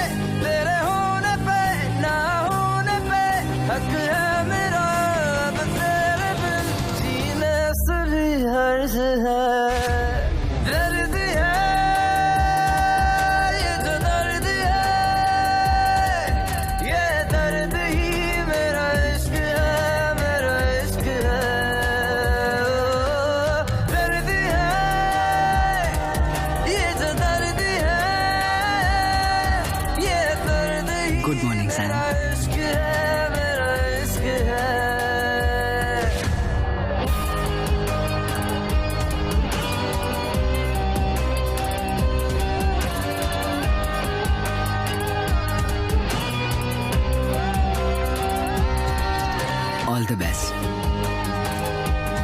तेरे होने पे, ना होने पे हक है मेरा, अब तेरे बिन जीने से भी हर्ज है। दर्द है ये जो दर्द है, ये दर्द ही मेरा इश्क है, मेरा इश्क है। दर्द है ये जो दर्द है, ये दर्द ही गुड मॉर्निंग सैम। मेरा इश्क है, मेरा इश्क है। All the best.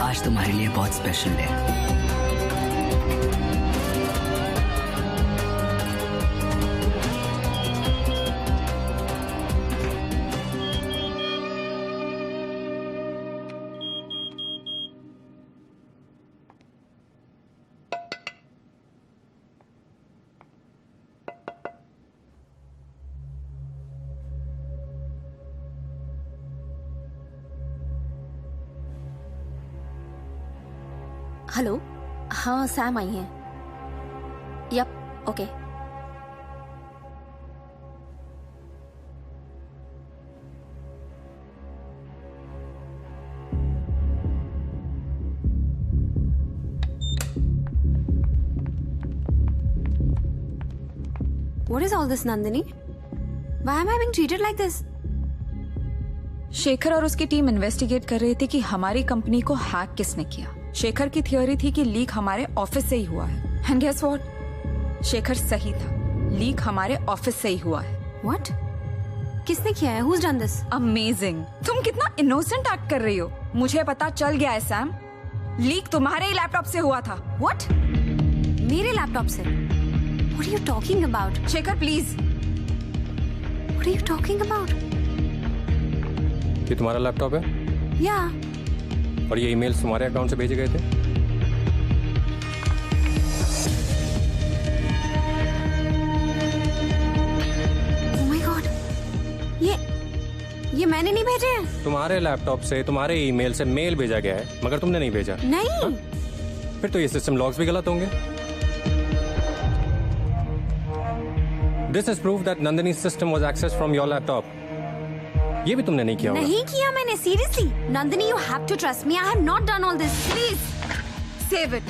आज तुम्हारे लिए बहुत स्पेशल डे है। हेलो, हाँ सैम आई हैं। Yup, okay. What is all this, Nandini? Why am I being treated like this? Shekhar और उसकी टीम इन्वेस्टिगेट कर रहे थे कि हमारी कंपनी को हैक किसने किया। शेखर की थियोरी थी कि लीक हमारे ऑफिस से ही हुआ है। And guess what? शेखर सही था, लीक हमारे ऑफिस से ही हुआ है। What? किसने किया है? Who's done this? अमेजिंग। तुम कितना इनोसेंट एक्ट कर रही हो। मुझे पता चल गया है सैम, लीक तुम्हारे ही लैपटॉप से हुआ था। What? मेरे लैपटॉप से? What are you talking about? Shekhar please. What are you talking about? ये तुम्हारा लैपटॉप है? Yeah. और ये ईमेल्स तुम्हारे अकाउंट से भेजे गए थे? Oh my God. ये मैंने नहीं भेजे हैं। तुम्हारे लैपटॉप से तुम्हारे ईमेल से मेल भेजा गया है, मगर तुमने नहीं भेजा। नहीं। हा? फिर तो ये सिस्टम लॉग्स भी गलत होंगे। This is proof that Nandini's system was accessed from your laptop. ये भी तुमने नहीं किया होगा। नहीं किया मैंने, seriously. Nandini, you have to trust me, I have not done all this. Please save it.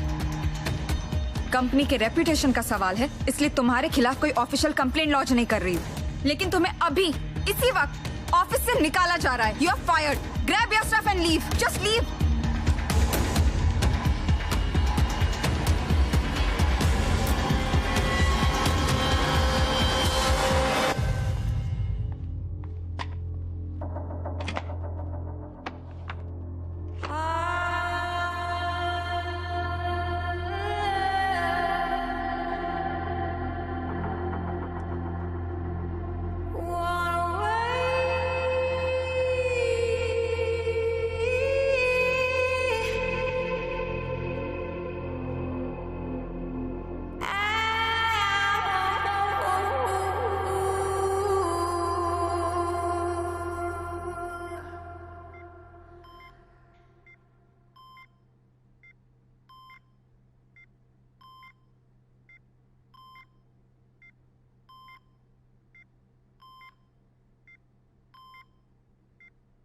Company के रेपुटेशन का सवाल है, इसलिए तुम्हारे खिलाफ कोई ऑफिशियल कंप्लेंट लॉन्च नहीं कर रही हूँ, लेकिन तुम्हें अभी इसी वक्त ऑफिस से निकाला जा रहा है। You are fired. Grab your stuff and leave. Just leave.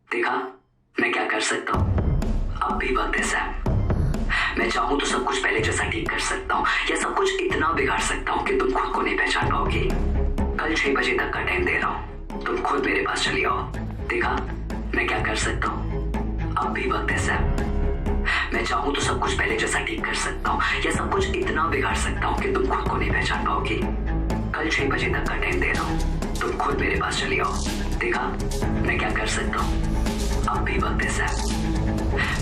देखा मैं क्या कर सकता हूँ। अब भी वक्त है सैम। मैं चाहूँ तो सब कुछ पहले जैसा ठीक कर सकता हूँ, या सब कुछ इतना बिगाड़ सकता हूँ कि तुम खुद को नहीं पहचान पाओगे। कल 6 बजे तक का टाइम दे रहा हूँ, तुम खुद मेरे पास चली आओ। देखा मैं क्या कर सकता हूँ। अब भी वक्त है सैम। मैं मैं चाहूँ तो सब कुछ पहले जैसा ठीक कर सकता हूँ, या सब कुछ इतना बिगाड़ सकता हूँ कि तुम खुद को नहीं पहचान पाओगी। कल 6 बजे तक का टाइम दे रहा हूँ, तुम खुद मेरे पास चली आओ। देखा मैं क्या कर सकता हूँ। अब भी वक्त है सैम,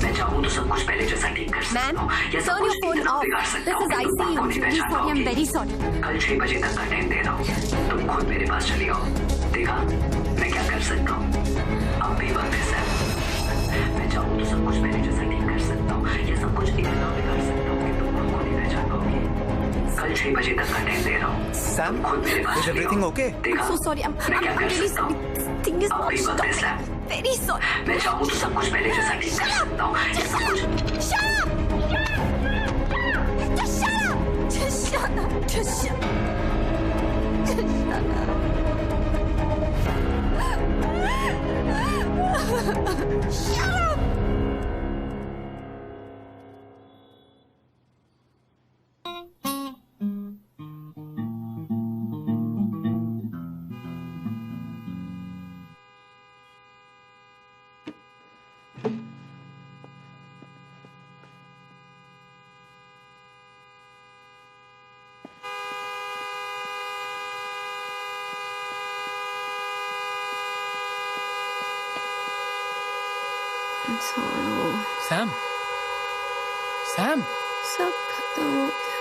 मैं चाहूँ तो सब कुछ पहले जैसा ठीक कर सकता हूँ, या सब कुछ इतना बिगाड़ सकता हूँ कि तुम खुद को नहीं पहचान पाओगी। कल 6 बजे तक का टाइम दे रहा हूँ, तुम खुद मेरे पास चली आओ। देखा मैं क्या कर सकता हूँ। अब भी वक्त है सैम, मैं चाहूँ तो सब कुछ पहले जैसा ठीक कर सकता हूँ, या सब कुछ इतना बिगाड़ सकता हूँ कि तुम खुद को नहीं पहचान पाओगी। कल 6 बजे तक का टाइम दे रहा हूँ, सैम खुद मेरे पास चली आओ। देखा So sorry, मैं क्या कर सकता हूँ। Thing is अब भी वक्त है सैम, very sorry. मैं चाहूँ तो सब कुछ पहले जैसा ठीक कर सकता हूँ, या सब कुछ। Shut up! Just shut up! Just shut up! Just shut up! Shut up! Sam, Sam, सब खत्म हो गया।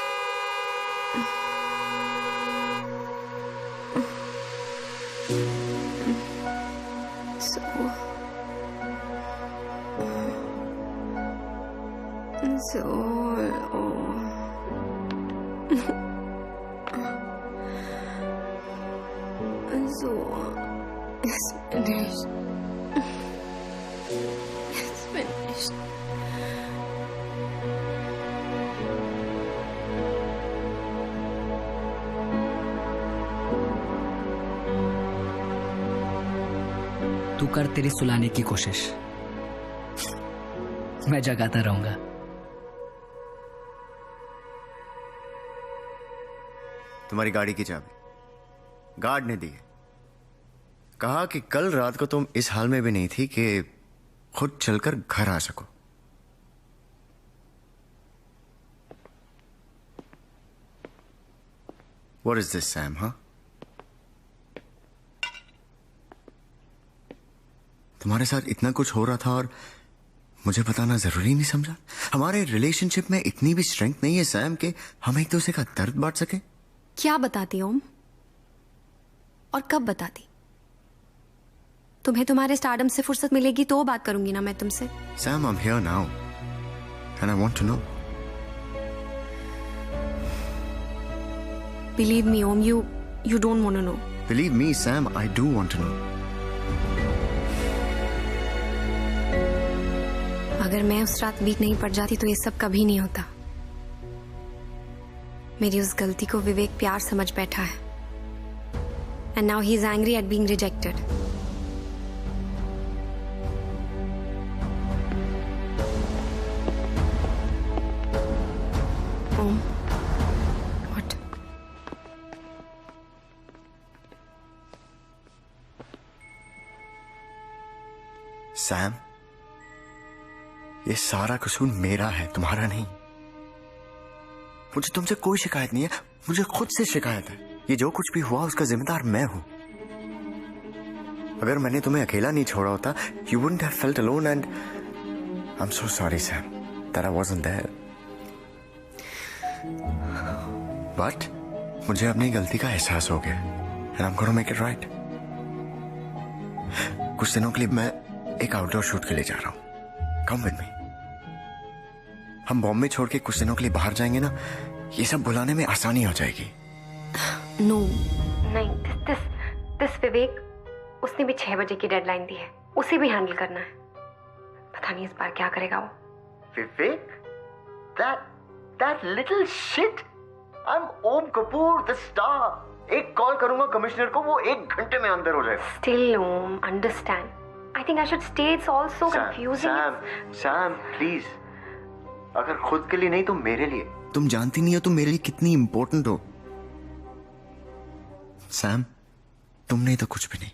It's finished. It's finished. तू कर तेरी सुलाने की कोशिश, मैं जगाता रहूंगा। तुम्हारी गाड़ी की चाबी गार्ड ने दी है। कहा कि कल रात को तुम इस हाल में भी नहीं थी कि खुद चलकर घर आ सको। What is this, Sam, huh? तुम्हारे साथ इतना कुछ हो रहा था और मुझे बताना जरूरी नहीं समझा? हमारे रिलेशनशिप में इतनी भी स्ट्रेंथ नहीं है सैम कि हम एक दूसरे का दर्द बांट सके। क्या बताती ओम, और कब बताती? तुम्हें तुम्हारे स्टारडम से फुर्सत मिलेगी तो बात करूंगी ना मैं तुमसे। Sam, I'm here now and I want to know. Believe me, Om, you don't want to know. Believe me, Sam, I do want to know. अगर मैं उस रात वीक नहीं पड़ जाती तो ये सब कभी नहीं होता। मेरी उस गलती को विवेक प्यार समझ बैठा है। And now he is angry at being rejected. Om, what? Sam, ये सारा कसूर मेरा है, तुम्हारा नहीं। मुझे तुमसे कोई शिकायत नहीं है, मुझे खुद से शिकायत है। ये जो कुछ भी हुआ उसका जिम्मेदार मैं हूं। अगर मैंने तुम्हें अकेला नहीं छोड़ा होता, you wouldn't have felt alone and I'm so sorry, Sam, that I wasn't there. But मुझे अपनी गलती का एहसास हो गया and I'm gonna make it right. कुछ दिनों के लिए मैं एक आउटडोर शूट के लिए जा रहा हूं। Come with me. हम बॉम्बे छोड़ के कुछ दिनों के लिए बाहर जाएंगे ना, ये सब भुलाने में आसानी हो जाएगी। No. नहीं, this विवेक, उसने भी 6 बजे की डेडलाइन दी है, उसे भी हैंडल करना है। पता नहीं इस बार क्या करेगा वो। विवेक? That little shit? I'm Om Kapoor, the star. एक कॉल करूंगा कमिश्नर को, वो 1 घंटे में अंदर हो जाएगा। Still, Om, understand. I think I should stay. It's all so confusing. Sam, please. अगर खुद के लिए नहीं तो मेरे लिए। तुम जानती नहीं हो तुम मेरे लिए कितनी इंपॉर्टेंट हो। सैम, तुम नहीं तो कुछ भी नहीं।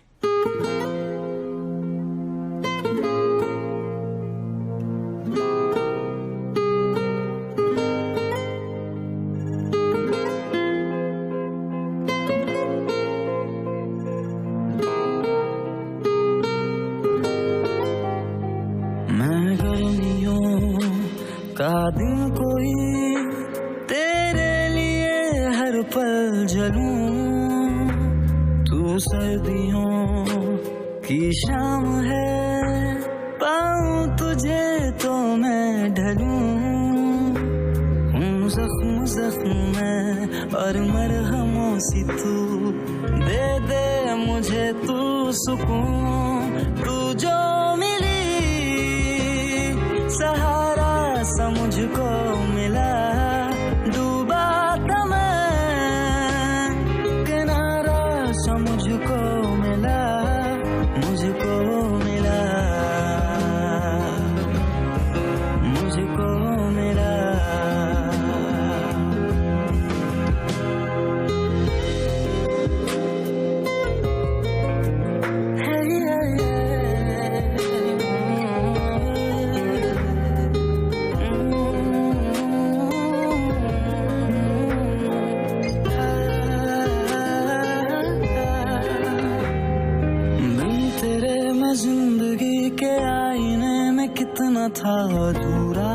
की शाम है, पाऊं तुझे तो मैं ढलूं, हूँ जख्म जख्म में और मरहमों सी तू, दे दे मुझे तू सुकून, तू जो मिली सहारा सा मुझको मिला, डूबा था मैं किनारा सा मुझको मिला, मुझको मिला, मुझको मिला। जिंदगी के आईने में कितना था अधूरा,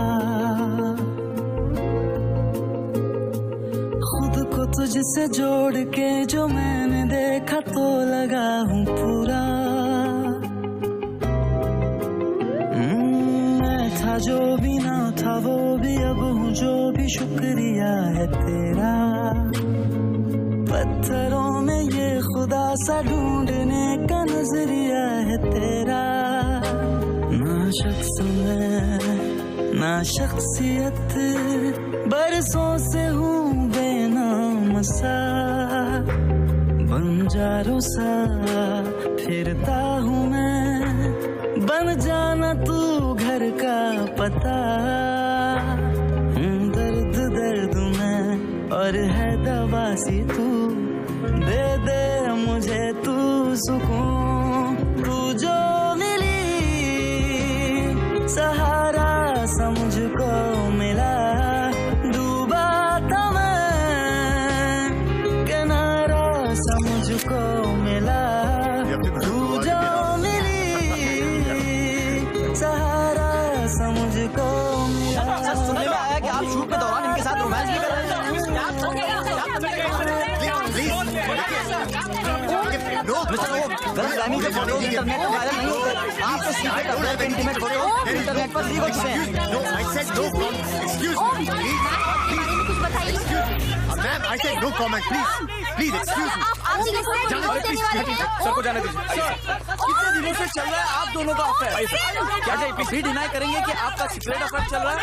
खुद को तुझसे जोड़ के जो मैंने देखा तो लगा हूँ पूरा, मैं था जो भी ना था वो भी अब हूँ जो भी, शुक्रिया है तेरा, पत्थरों में ये खुदा सा ढूंढने का नजरिया है तेरा, ना शख्स में ना शख्सियत, बरसों से हूँ बेनाम सा, बंजारों सा फिरता हूँ मैं, बन जाना तू घर का पता, दर्द दर्द में और है दवा सी तू, दे दे मुझे तू सुकून, तू जो मिली सहारा सा मुझको मिला, डूबा था मैं किनारा सा मुझको मिला, तू जो मिली सहारा सा मुझको मिला। सुनने में आया कि आप शूट के दौरान इनके साथ रोमांस भी कर रहे थे। गलतफहमी से फोटो इंटरनेट पर वायरल नहीं होते, आपसे सीधे कपड़े पे इंटीमेट फोटो इंटरनेट पर लीक होते हैं। Ma'am, I said no comment, please excuse me. Sir को जाने दीजिए। कितने दिनों से चल रहा है आप दोनों का अफेयर? क्या भी डिनाई करेंगे कि आपका सीक्रेट अफेयर चल रहा है?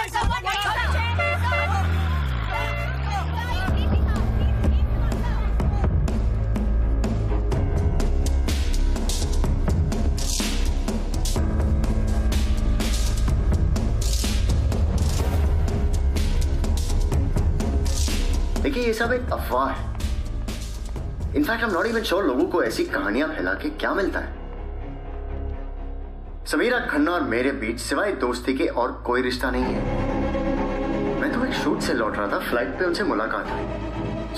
देखिए ये सब एक अफवाह है। In fact I am not even sure लोगों को ऐसी कहानियां फैला के क्या मिलता है। समीरा खन्ना और मेरे बीच सिवाय दोस्ती के और कोई रिश्ता नहीं है। मैं तो एक शूट से लौट रहा था, फ्लाइट पे उनसे मुलाकात हुई।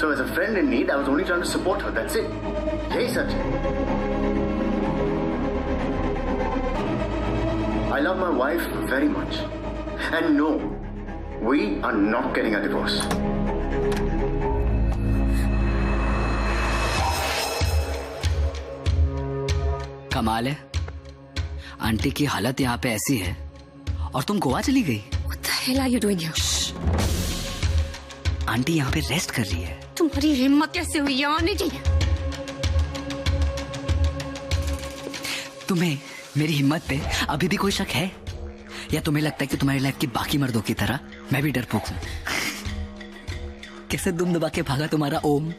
So as a friend in need I was only trying to support her, that's it. यही सच है। I love my wife very much and no, we are not getting a divorce. कमाल है, आंटी की हालत यहाँ पे ऐसी है और तुम गोवा चली गई। What the hell are you doing here? Aunty यहाँ पे रेस्ट कर रही है। तुम्हारी हिम्मत कैसे हुई यहाँ आने की? तुम्हें मेरी हिम्मत पे अभी भी कोई शक है, या तुम्हें लगता है कि तुम्हारी लाइफ की बाकी मर्दों की तरह मैं भी डरपोक हूँ? कैसे दुम दबा के भागा तुम्हारा ओम।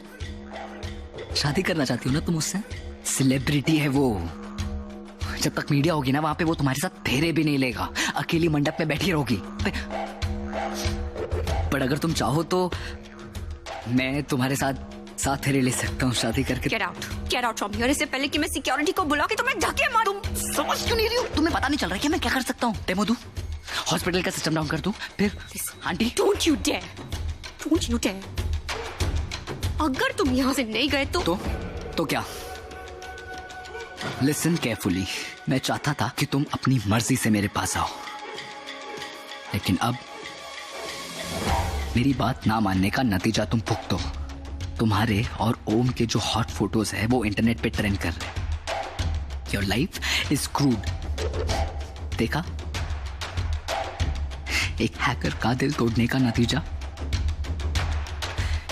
शादी करना चाहती हो ना तुम उससे? सेलिब्रिटी है वो, जब तक मीडिया होगी ना वहां पे वो तुम्हारे साथ फेरे भी नहीं लेगा, अकेली मंडप में बैठी रहोगी। पर अगर तुम चाहो तो मैं तुम्हारे साथ फेरे ले सकता हूँ शादी करके। Get out from here, इससे पहले कि मैं सिक्योरिटी को बुला के तुम्हें धक्के मारूं। समझ क्यों नहीं रही हो? तुम्हें पता नहीं चल रहा है कि मैं क्या कर सकता हूँ? डेमो दूं, हॉस्पिटल का सिस्टम डाउन कर दूं, फिर आंटी। Don't you dare! अगर तुम यहाँ से नहीं गए तो क्या? लिसन केयरफुली, मैं चाहता था कि तुम अपनी मर्जी से मेरे पास आओ, लेकिन अब मेरी बात ना मानने का नतीजा तुम भुगतो। तुम्हारे और ओम के जो हॉट फोटोज है वो इंटरनेट पे ट्रेंड कर रहे, योर लाइफ इज स्क्रूड। देखा, एक हैकर का दिल तोड़ने का नतीजा।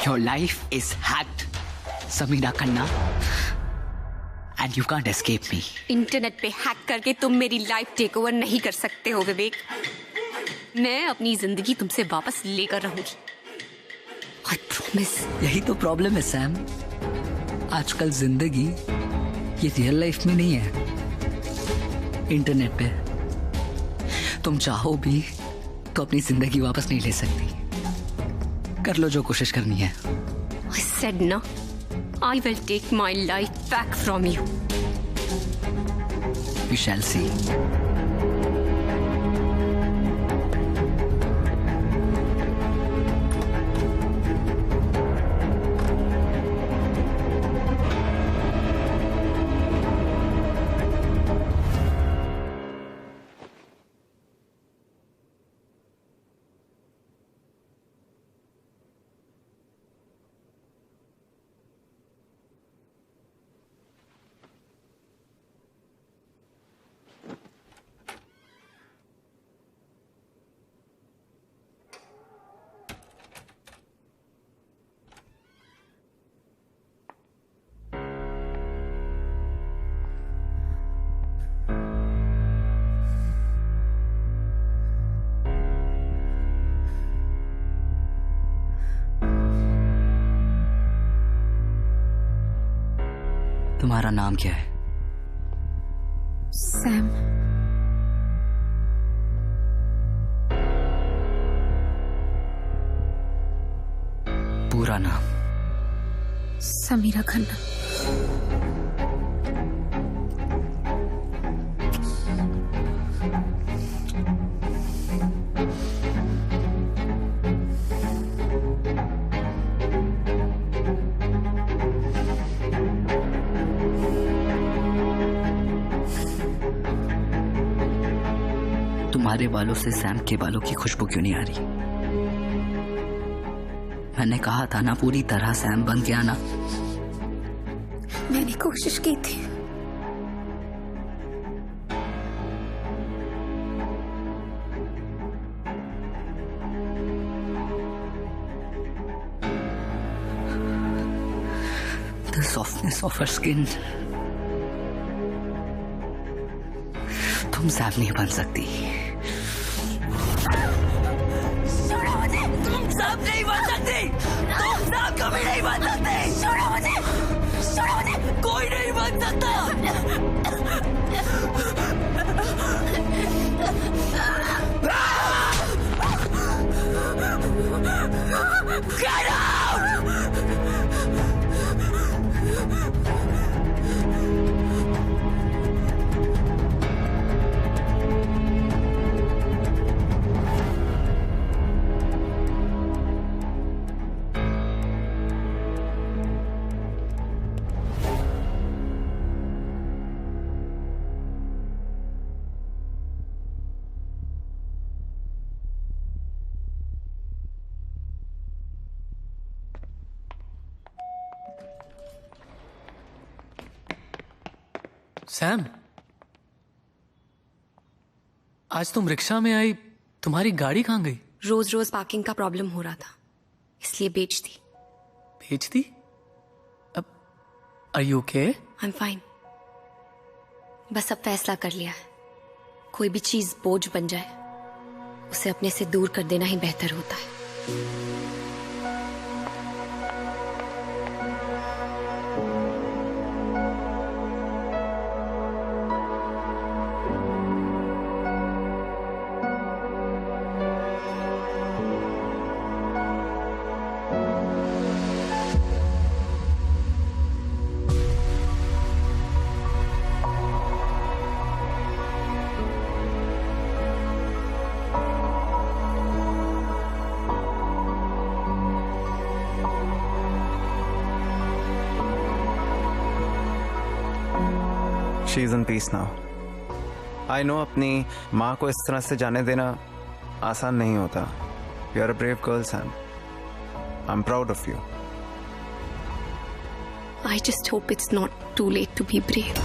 Your life is hacked, Samira Khanna, and you can't escape me. Internet पे हैक करके तुम मेरी लाइफ टेक ओवर नहीं कर सकते हो विवेक। मैं अपनी जिंदगी तुमसे वापस लेकर रहूंगी। I promise। यही तो प्रॉब्लम है सैम, आजकल जिंदगी ये रियल लाइफ में नहीं है, इंटरनेट पे। तुम चाहो भी तो अपनी जिंदगी वापस नहीं ले सकती। कर लो जो कोशिश करनी है। I said no, I will take my life back from you। You shall see। तुम्हारा नाम क्या है? सैम। पूरा नाम? समीरा खन्ना। तुम्हारे बालों से सैम के बालों की खुशबू क्यों नहीं आ रही? मैंने कहा था ना पूरी तरह सैम बन के आना। मैंने कोशिश की थी। The softness of her skin। तुम सैम नहीं बन सकती। तुम सब नहीं बन सकती। तुम सब कभी नहीं बन सकते। छोड़ो मुझे, छोड़ो मुझे। कोई नहीं बन सकता। Get out! सैम, आज तुम रिक्शा में आई, तुम्हारी गाड़ी कहाँ गई? रोज रोज पार्किंग का प्रॉब्लम हो रहा था, इसलिए बेच दी। बेच दी? अब are you okay? I am fine. बस अब फैसला कर लिया है, कोई भी चीज बोझ बन जाए उसे अपने से दूर कर देना ही बेहतर होता है। She is in peace now. I know अपनी माँ को इस तरह से जाने देना आसान नहीं होता. You are a brave girl, Sam. I'm proud of you. I just hope it's not too late to be brave.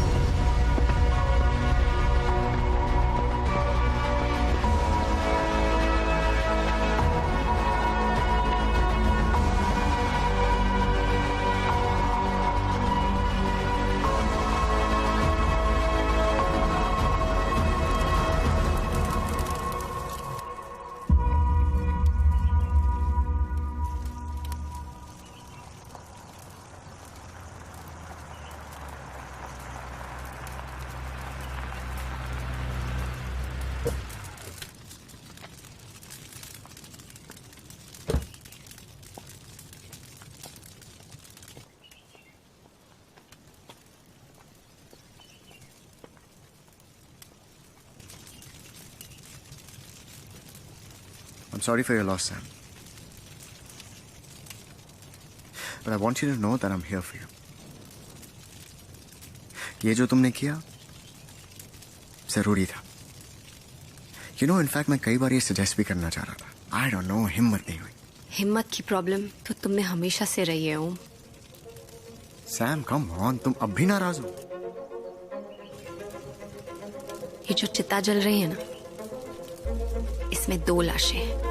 I'm sorry for your loss, Sam. But I want you to know that I'm here for you. ये जो तुमने किया जरूरी था. You know, in fact, मैं कई बार ये suggest भी करना चाह रहा था. I don't know, हिम्मत नहीं हुई. हिम्मत की प्रॉब्लम तो तुम में हमेशा से रही है ओम. सैम कम ऑन, तुम अब भी नाराज हो? ये जो चिता जल रही है ना, इसमें 2 लाशें हैं.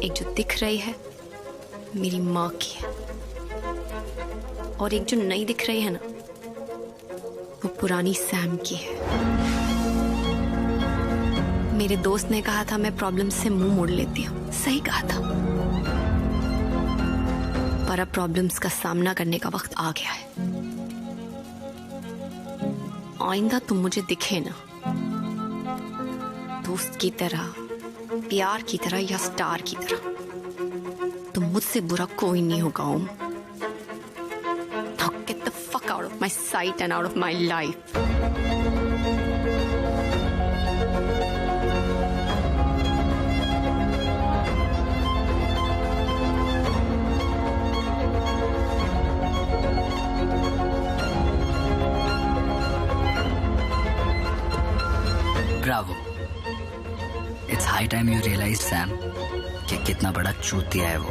एक जो दिख रही है मेरी माँ की है, और एक जो नहीं दिख रही है ना, वो पुरानी सैम की है. मेरे दोस्त ने कहा था मैं प्रॉब्लम से मुंह मोड़ लेती हूँ. सही कहा था, पर अब प्रॉब्लम्स का सामना करने का वक्त आ गया है. आइंदा तुम मुझे दिखे ना, दोस्त की तरह, प्यार की तरह या स्टार की तरह, तो मुझसे बुरा कोई नहीं होगा ओम. Now get the fuck out of my sight and out of my life. Bravo. It's high time you realized, Sam, कि कितना बड़ा चूतिया है वो.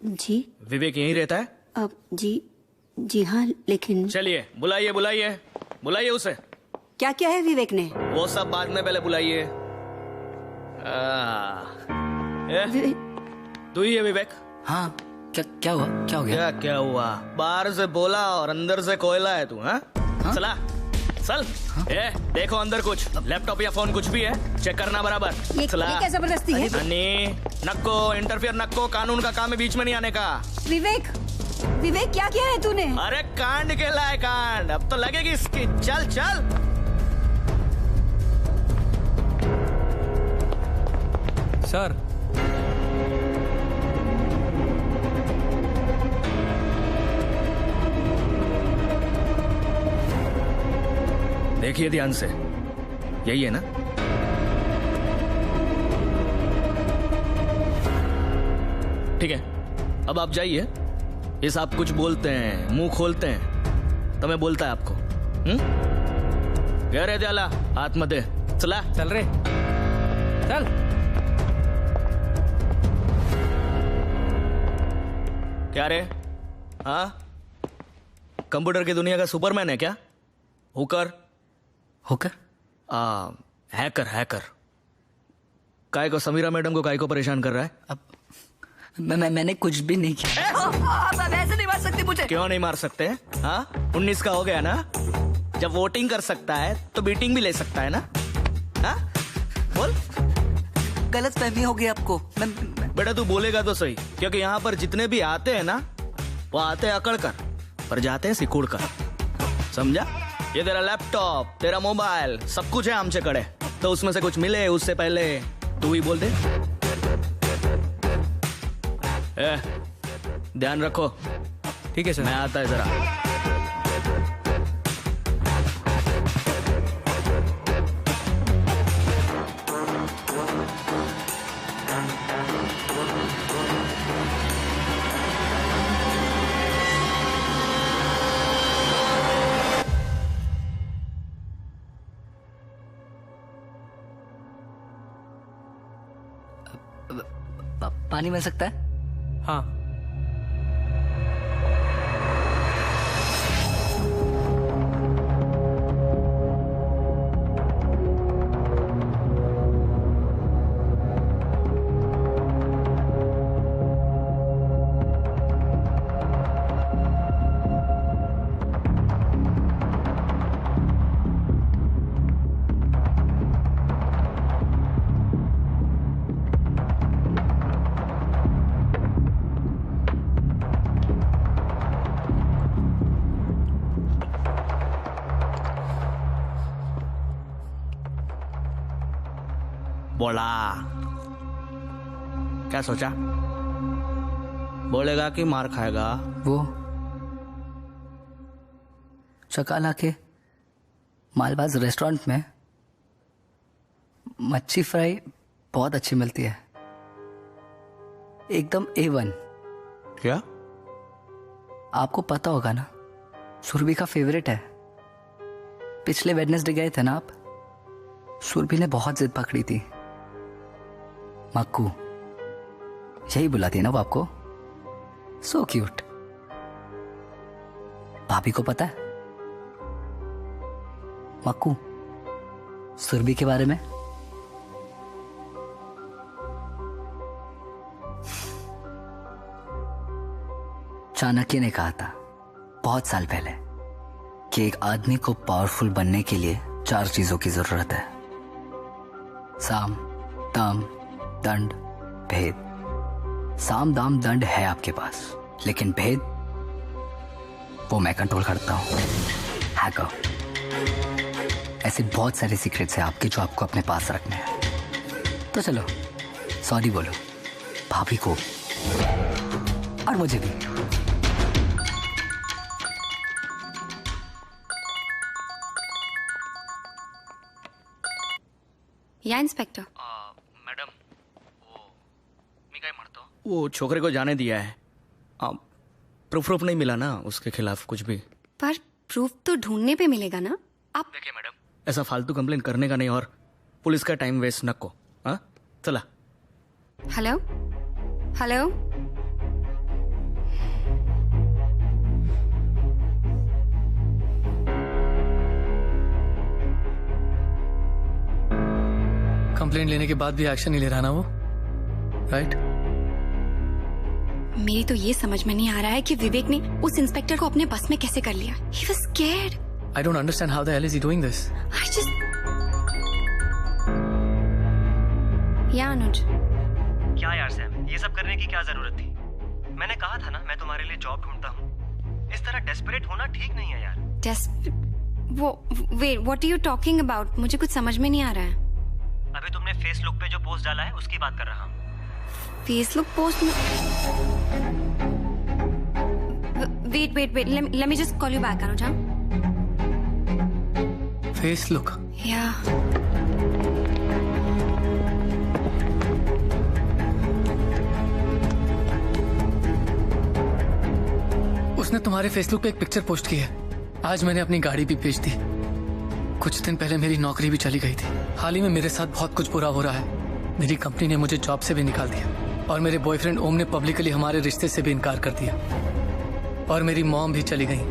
जी विवेक यहीं रहता है? अब जी हाँ, लेकिन चलिए बुलाइए बुलाइए बुलाइए उसे. क्या क्या है विवेक ने? वो सब बाद में, पहले बुलाइए. तू ही है विवेक? हाँ. क्या हुआ? क्या हो गया? क्या हुआ? बाहर से बोला और अंदर से कोयला है तू. हाँ? चला चल. देखो अंदर कुछ लैपटॉप या फोन कुछ भी है, चेक करना बराबर. ये क्या जबरदस्ती है? नक्को इंटरफियर, नक्को, कानून का काम है, बीच में नहीं आने का. विवेक क्या किया है तूने? अरे कांड केला है कांड, अब तो लगेगी इसकी. चल चल. सर, देखिए ध्यान से, यही है ना? ठीक है, अब आप जाइए. ये सब कुछ बोलते हैं, मुंह खोलते हैं, तो मैं बोलता है आपको. कह रहे जाला हाथ मत दे. चला चल रे चल. क्या रे? हाँ, कंप्यूटर की दुनिया का सुपरमैन है क्या? Hooker hacker. काय को समीरा मैडम को काय को परेशान कर रहा है? अब मैंने कुछ भी नहीं किया. आप ऐसे नहीं मार सकते मुझे. क्यों नहीं मार सकते? हाँ, 19 का हो गया ना? जब वोटिंग कर सकता है तो बीटिंग भी ले सकता है ना? हाँ, बोल. गलत फहमी हो गई आपको. बेटा तू बोलेगा तो सही, क्योंकि यहाँ पर जितने भी आते हैं ना, वो आते हैं अकड़ कर, पर जाते हैं सिकुड़ कर. समझा? ये तेरा लैपटॉप, तेरा मोबाइल, सब कुछ है हमसे कड़े, तो उसमें से कुछ मिले उससे पहले तू ही बोल दे. ध्यान रखो. ठीक है सर. मैं आता है जरा. पानी मिल सकता है? हाँ. बोला क्या सोचा? बोलेगा कि मार खाएगा? वो चकाला के मालबाज रेस्टोरेंट में मच्छी फ्राई बहुत अच्छी मिलती है, एकदम A1। क्या? आपको पता होगा ना, सुरभि का फेवरेट है। पिछले वेडनेसडे गए थे ना आप, सुरभि ने बहुत जिद पकड़ी थी। मक्कू यही बुलाती है ना वो आपको, सो क्यूट। भाभी को पता है मक्कू सुरभि के बारे में? चाणक्य ने कहा था बहुत साल पहले कि एक आदमी को पावरफुल बनने के लिए 4 चीजों की जरूरत है: साम, दाम, दंड, भेद। साम, दाम, दंड है आपके पास, लेकिन भेद वो मैं कंट्रोल करता हूं। हैकर। ऐसे बहुत सारे सीक्रेट्स हैं आपके जो आपको अपने पास रखने हैं। तो चलो सॉरी बोलो भाभी को और मुझे भी। या इंस्पेक्टर? मैडम, वो छोकरे को जाने दिया है। प्रूफ नहीं मिला ना उसके खिलाफ कुछ भी। पर प्रूफ तो ढूंढने पे मिलेगा ना। आप देखिए मैडम, ऐसा फालतू कंप्लेन करने का नहीं और पुलिस का टाइम वेस्ट नको। हाँ चला। हेलो हेलो, कंप्लेंट लेने के बाद भी एक्शन नहीं ले रहा ना वो, राइट? मेरी तो ये समझ में नहीं आ रहा है कि विवेक ने उस इंस्पेक्टर को अपने बस में कैसे कर लिया। He was scared. I don't understand how the hell is he doing this. I just... या अनुज। क्या यार सैम, ये सब करने की क्या जरूरत थी? मैंने कहा था ना मैं तुम्हारे लिए जॉब ढूंढता हूँ। इस तरह डेस्परेट होना ठीक नहीं है यार। Wait, what are you talking about? मुझे कुछ समझ में नहीं आ रहा है। अभी तुमने फेसबुक पे जो पोस्ट डाला है उसकी बात कर रहा हूँ। फेसबुक पोस्ट में? Wait, let me just call you back, Anuj. Facebook? या उसने तुम्हारे फेसबुक पे एक पिक्चर पोस्ट की है। आज मैंने अपनी गाड़ी भी बेच दी। कुछ दिन पहले मेरी नौकरी भी चली गई थी। हाल ही में मेरे साथ बहुत कुछ बुरा हो रहा है। मेरी कंपनी ने मुझे जॉब से भी निकाल दिया और मेरे बॉयफ्रेंड ओम ने पब्लिकली हमारे रिश्ते से भी इनकार कर दिया और मेरी मॉम भी चली गई।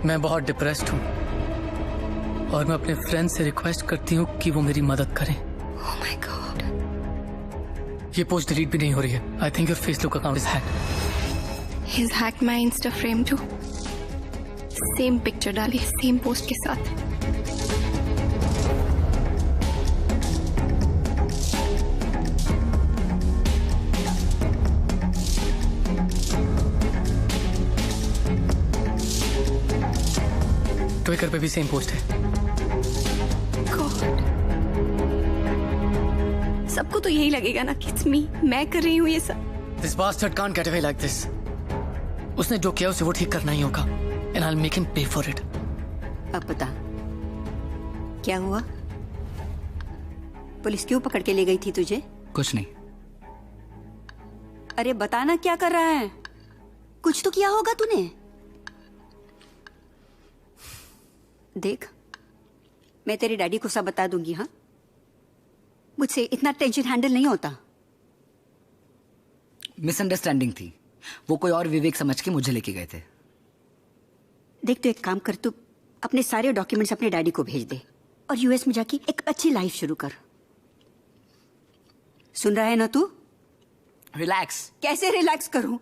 मैं बहुत डिप्रेस्ड हूँ और मैं अपने फ्रेंड से रिक्वेस्ट करती हूँ कि वो मेरी मदद करें। Oh my God. ये पोस्ट डिलीट भी नहीं हो रही है। I think your Facebook account is hacked. He's hacked my Insta frame too. Same picture डाली सेम पोस्ट के साथ। ट्विटर पे भी सेम पोस्ट है। God. सबको तो यही लगेगा ना कि it's me, मैं कर रही हूँ ये सब। This bastard can't get away like this. उसने जो किया उसे वो ठीक करना ही होगा। And I'll make him pay for it. अब बता क्या हुआ? पुलिस क्यों पकड़ के ले गई थी तुझे? कुछ नहीं। अरे बताना क्या कर रहा है? कुछ तो किया होगा तूने। देख, मैं तेरे डैडी को सब बता दूंगी। हाँ, मुझसे इतना टेंशन हैंडल नहीं होता। मिसअंडरस्टैंडिंग थी। वो कोई और विवेक समझ के मुझे लेके गए थे। देख, तो एक काम कर, तू अपने सारे डॉक्यूमेंट्स अपने डैडी को भेज दे और यूएस में जाके एक अच्छी लाइफ शुरू कर। सुन रहा है ना तू? रिलैक्स। कैसे रिलैक्स करूं?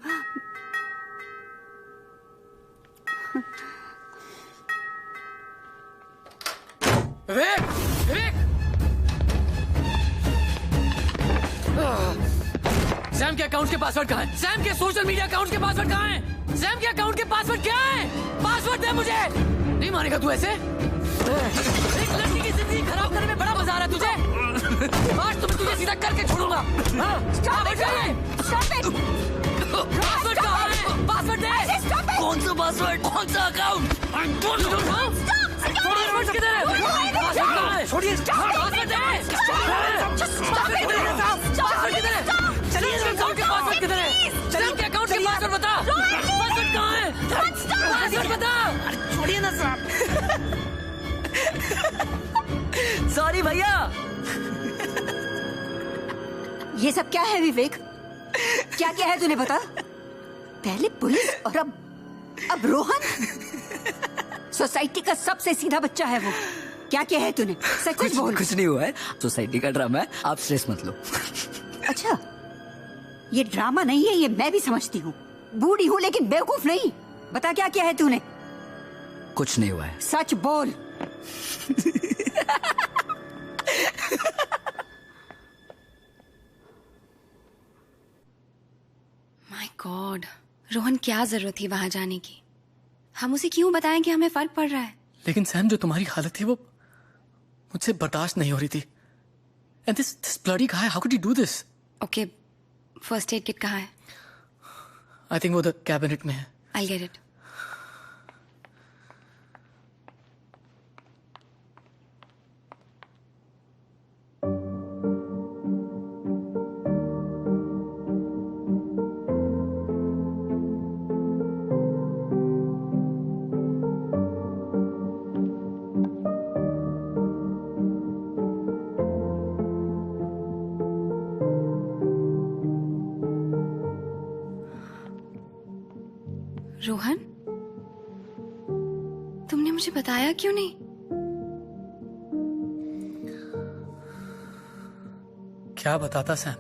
विवेक! विवेक! सैम के अकाउंट के पासवर्ड कहाँ है? सैम के सोशल मीडिया अकाउंट के पासवर्ड कहाँ है? सैम के अकाउंट के पासवर्ड क्या है? पासवर्ड दे मुझे। नहीं मानेगा तू ऐसे? एक लड़की की जिंदगी खराब करने में बड़ा मजा आ रहा है तुझे? आज तो मैं तुझे सीधा करके छोड़ूंगा। पासवर्ड कहाँ है? पासवर्ड दे। कौन सा पासवर्ड? कौन सा अकाउंट? पासवर्ड किधर है? पासवर्ड कहाँ है? छोड़िए। पासवर्ड दे। पासवर्ड किधर है? चलिए इसके अकाउंट के पासवर्ड किधर है? चलिए इसके अकाउंट के पासवर्ड बता। पासवर्ड कहाँ है? पासवर्ड बता। अरे छोड़िए ना साहब। सॉरी भैया। ये सब क्या है विवेक? क्या क्या है तूने बता? पहले पुलिस और अब रोहन। सोसाइटी का सबसे सीधा बच्चा है वो। क्या क्या है तूने? सच बोल। कुछ नहीं हुआ है, सोसाइटी का ड्रामा है, आप स्ट्रेस मत लो। अच्छा, ये ड्रामा नहीं है, ये मैं भी समझती हूँ। बूढ़ी हूँ लेकिन बेवकूफ नहीं। बता क्या क्या है तूने? कुछ नहीं हुआ है। सच बोल। माय गॉड, रोहन क्या जरूरत थी वहां जाने की? हम उसे क्यों बताएं कि हमें फर्क पड़ रहा है? लेकिन सैम, जो तुम्हारी हालत थी वो मुझसे बर्दाश्त नहीं हो रही थी। And this bloody guy, how could you do this? Okay, first aid kit कहाँ है? आई थिंक वो द कैबिनेट में है। I'll get it. रोहन, तुमने मुझे बताया क्यों नहीं? क्या बताता सैम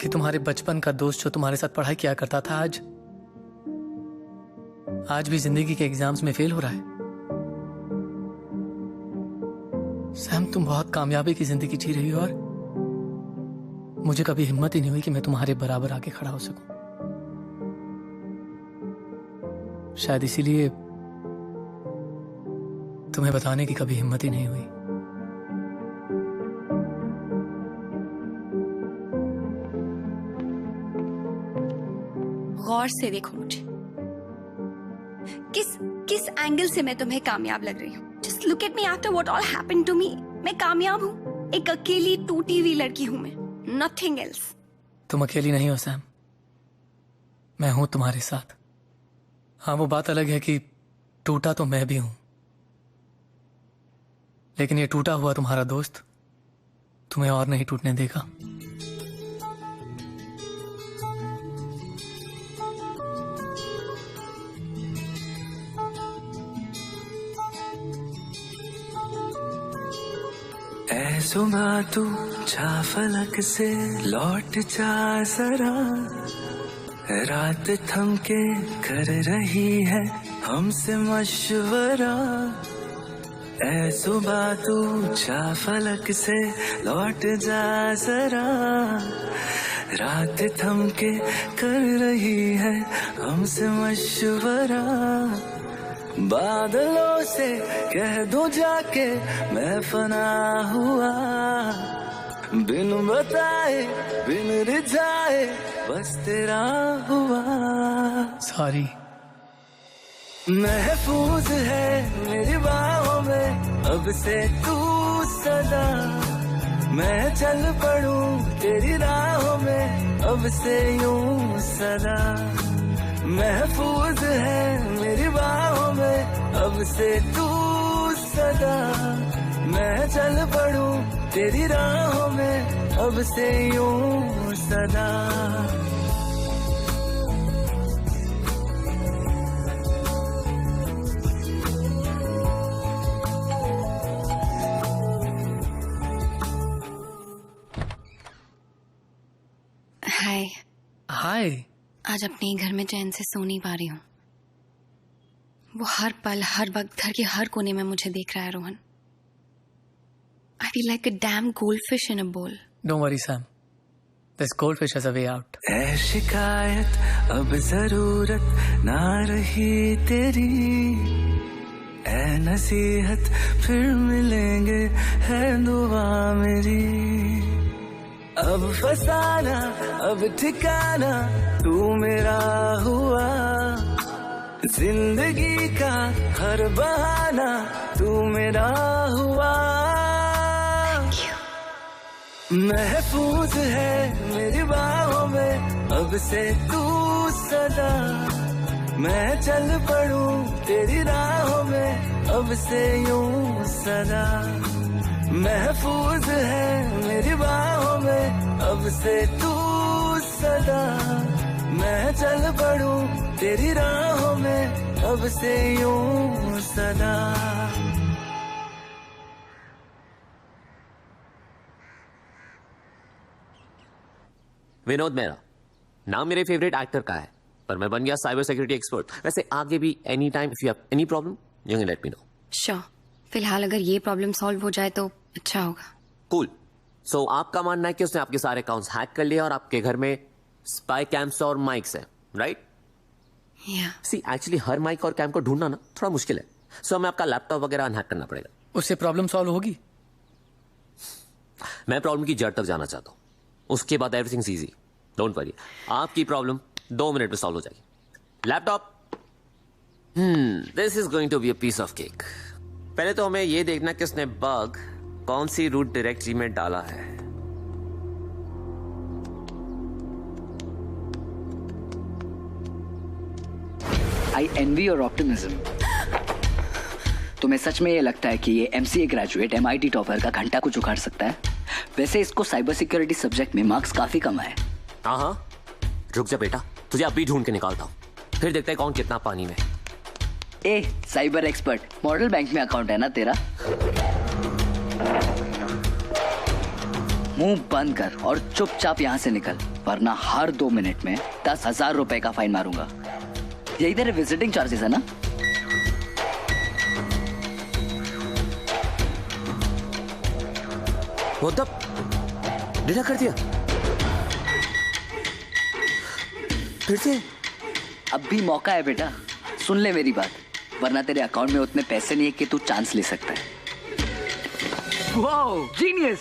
कि तुम्हारे बचपन का दोस्त जो तुम्हारे साथ पढ़ाई किया करता था आज भी जिंदगी के एग्जाम्स में फेल हो रहा है। सैम, तुम बहुत कामयाबी की जिंदगी जी रही हो और मुझे कभी हिम्मत ही नहीं हुई कि मैं तुम्हारे बराबर आके खड़ा हो सकूं। शायद इसीलिए तुम्हें बताने की कभी हिम्मत ही नहीं हुई। गौर से देखो मुझे, किस एंगल से मैं तुम्हें कामयाब लग रही हूँ? Just look at me after what all happened to me. मैं कामयाब हूँ, एक अकेली टूटी हुई लड़की हूँ मैं, नथिंग एल्स। तुम अकेली नहीं हो सैम, मैं हूं तुम्हारे साथ। हाँ, वो बात अलग है कि टूटा तो मैं भी हूं, लेकिन ये टूटा हुआ तुम्हारा दोस्त तुम्हें और नहीं टूटने देगा। ऐ सुबह तू जा फलक से लौट जा जरा, रात थम के कर रही है हमसे मशवरा। ऐ सुबह तू जा फलक से लौट जा जरा, रात थम के कर रही है हमसे मशवरा। बादलों से कह दो जाके मैं फना हुआ, बिन बताए बिन रिझाए बस तेरा हुआ। सॉरी। महफूज है मेरी बाहों में अब से तू सदा, मैं चल पड़ूं तेरी राहों में अब से यूं सदा। महफूज है मेरी बाहों में अब से तू सदा, मैं चल पड़ूं तेरी राहों में अब से यूं सदा। हाय। हाय। आज अपने ही घर में चैन से सो नहीं पा रही हूँ। वो हर पल हर वक्त घर के हर कोने में मुझे देख रहा है Rohan. I feel like a damn goldfish in a bowl. Don't worry Sam, this goldfish has a way out. ऐ शिकायत अब जरूरत ना रही तेरी, ऐ नसीहत फिर मिलेंगे है दुआ मेरी। अब फसाना अब ठिकाना तू मेरा हुआ, जिंदगी का हर बहाना तू मेरा हुआ। महफूज है मेरी बाहों में अब से तू सदा, मैं चल पड़ूं तेरी राहों में अब से यूं सदा। महफूज है मेरी बाहों में अब से तू सदा, मैं चल पड़ूं तेरी राहों में अब से यूं सदा। विनोद मेहरा नाम मेरे फेवरेट एक्टर का है, पर मैं बन गया साइबर सिक्योरिटी एक्सपर्ट। वैसे आगे भी any time if you have any problem you can let me know. Sure, फिलहाल अगर ये प्रॉब्लम सॉल्व हो जाए तो अच्छा होगा। कूल। सो आपका मानना है कि उसने आपके सारे अकाउंट्स हैक कर लिए और आपके घर में स्पाई कैम्स और माइक्स हैं, राइट? सी एक्चुअली हर माइक और कैम को ढूंढना ना थोड़ा मुश्किल है, सो हमें आपका लैपटॉप वगैरह अनहैक करना पड़ेगा। उससे प्रॉब्लम सॉल्व होगी? मैं प्रॉब्लम की जड़ तक जाना चाहता हूँ, उसके बाद एवरीथिंग इजी। डोंट वरी, आपकी प्रॉब्लम 2 मिनट में सॉल्व हो जाएगी। Laptop, this is going to be a piece of cake. पहले तो हमें यह देखना कि उसने बग कौन सी रूट डायरेक्टरी में डाला है। आई एनवी योर ऑप्टिमिज्म। तुम्हें सच में ये लगता है कि ये MCA ग्रेजुएट MIT टॉपर का घंटा कुछ उखाड़ सकता है? वैसे इसको साइबर सिक्योरिटी सब्जेक्ट में मार्क्स काफी कम आए। हाँ, रुक जा बेटा, तुझे अभी ढूंढ के निकालता हूँ, फिर देखते हैं कौन कितना पानी में। ए साइबर एक्सपर्ट, मॉडल बैंक में अकाउंट है ना तेरा? मुंह बंद कर और चुपचाप यहाँ से निकल, वरना हर 2 मिनट में 10,000 रुपए का फाइन मारूंगा। यही तेरे विजिटिंग चार्जेस है ना? वो तब डिडक्ट कर दिया फिर से? अब भी मौका है बेटा, सुन ले मेरी बात, वरना तेरे अकाउंट में उतने पैसे नहीं है कि तू चांस ले सकता है। Wow, genius!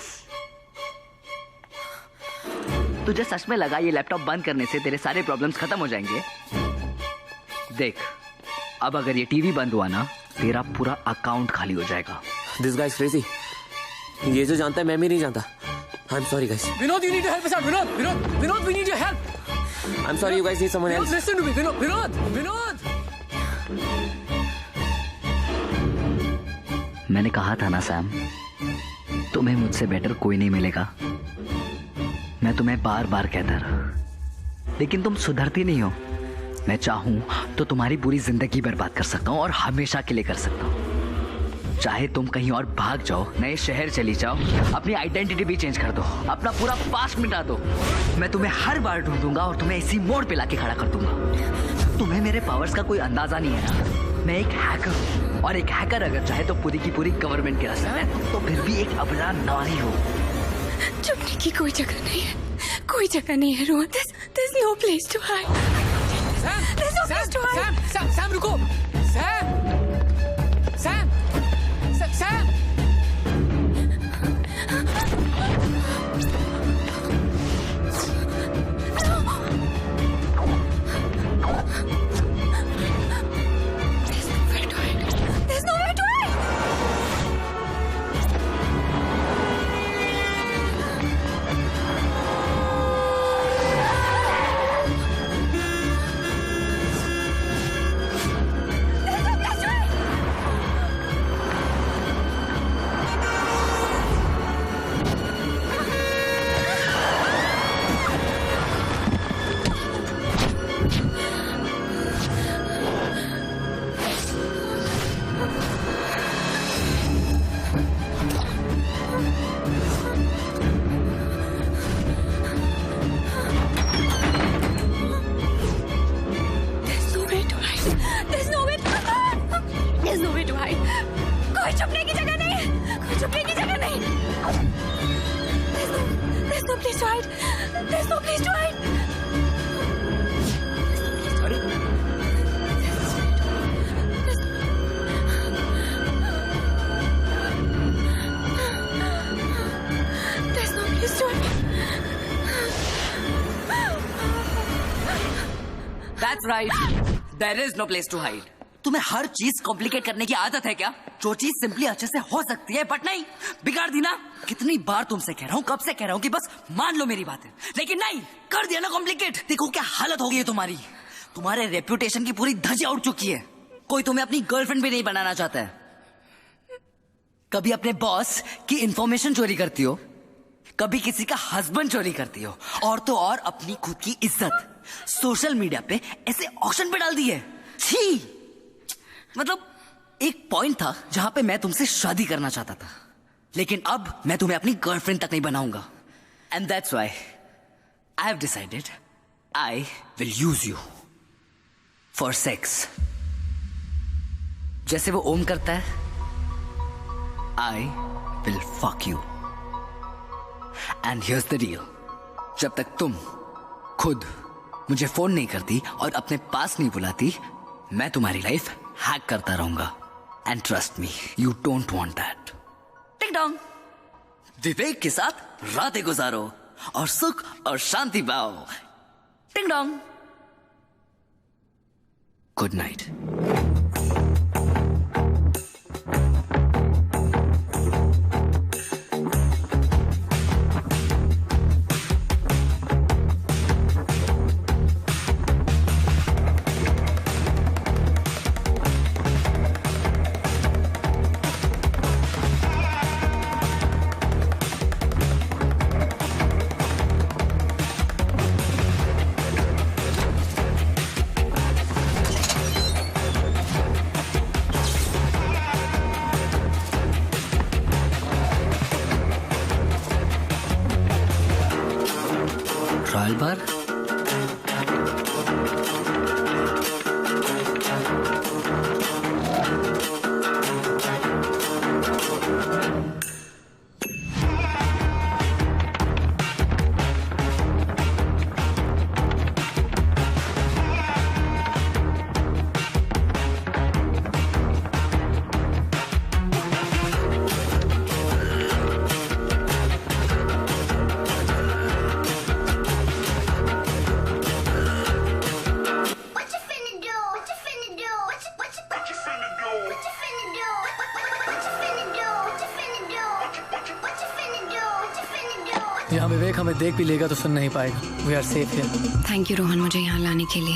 तुझे सच में लगा ये लैपटॉप बंद करने से तेरे सारे प्रॉब्लम्स खत्म हो जाएंगे? देख, अब अगर ये टीवी बंद हुआ ना, तेरा पूरा अकाउंट खाली हो जाएगा। This guys crazy. ये जो जानता है मैं भी नहीं जानता। I am sorry guys. Vinod, you need to help us out. Vinod, we need your help. I'm sorry, you guys need someone else. Listen to me, Vinod. मैंने कहा था ना सैम, तुम्हें मुझसे बेटर कोई नहीं मिलेगा। मैं तुम्हें बार बार कहता रहा, लेकिन तुम सुधरती नहीं हो। मैं चाहूं तो तुम्हारी पूरी जिंदगी बर्बाद कर सकता हूं और हमेशा के लिए कर सकता हूं। चाहे तुम कहीं और भाग जाओ, नए शहर चली जाओ, अपनी आइडेंटिटी भी चेंज कर दो, अपना पूरा पास्ट मिटा दो, मैं तुम्हें हर बार ढूंढूंगा और तुम्हें इसी मोड़ पे लाके खड़ा कर दूंगा। तुम्हें मेरे पावर्स का कोई अंदाजा नहीं है ना? मैं एक हैकर हूँ, और एक हैकर अगर चाहे तो पूरी की पूरी गवर्नमेंट गिरा सकता है, तो फिर भी एक अबला नारी हो। छुपने की कोई जगह नहीं है, कोई जगह नहीं है Rohan. There's no place to hide. There's no place to hide. Sam, रुको। Sam. There's nowhere to hide. कोई छुपने की जगह नहीं है, कोई छुपने की जगह नहीं। There's no place to hide. There's no place to hide. place to hide. That's right. There is no place to hide. तुम्हें हर चीज कॉम्प्लिकेट करने की आदत है क्या? जो चीज सिंपली अच्छे से हो सकती है बट नहीं, बिगाड़ दी ना। कितनी बार तुमसे कह रहा हूँ, कब से कह रहा हूँ कि बस मान लो मेरी बातें, लेकिन नहीं, कर दिया ना कॉम्प्लिकेट। देखो क्या हालत हो गई है तुम्हारी। तुम्हारे रेप्यूटेशन की पूरी धज्जियां उड़ चुकी है। कोई तुम्हें अपनी गर्लफ्रेंड भी नहीं बनाना चाहता है। कभी अपने बॉस की इंफॉर्मेशन चोरी करती हो, कभी किसी का हस्बैंड चोरी करती हो, और तो और अपनी खुद की इज्जत सोशल मीडिया पे ऐसे ऑक्शन पे डाल दी है। छी! मतलब एक पॉइंट था जहां पे मैं तुमसे शादी करना चाहता था, लेकिन अब मैं तुम्हें अपनी गर्लफ्रेंड तक नहीं बनाऊंगा। And that's why I have decided I will use you for sex. जैसे वो ओम करता है, I will fuck you. And here's the deal, जब तक तुम खुद मुझे फोन नहीं करती और अपने पास नहीं बुलाती, मैं तुम्हारी लाइफ हैक करता रहूंगा। And trust me, you don't want that. टिक डॉन्ग, विवेक के साथ रातें गुजारो और सुख और शांति पाओ। टिंग डॉन्ग, गुड नाइट। ट्रायल बार, यहाँ विवेक हमें देख भी लेगा तो सुन नहीं पाएगा। We are safe here. Thank you Rohan मुझे यहाँ लाने के लिए,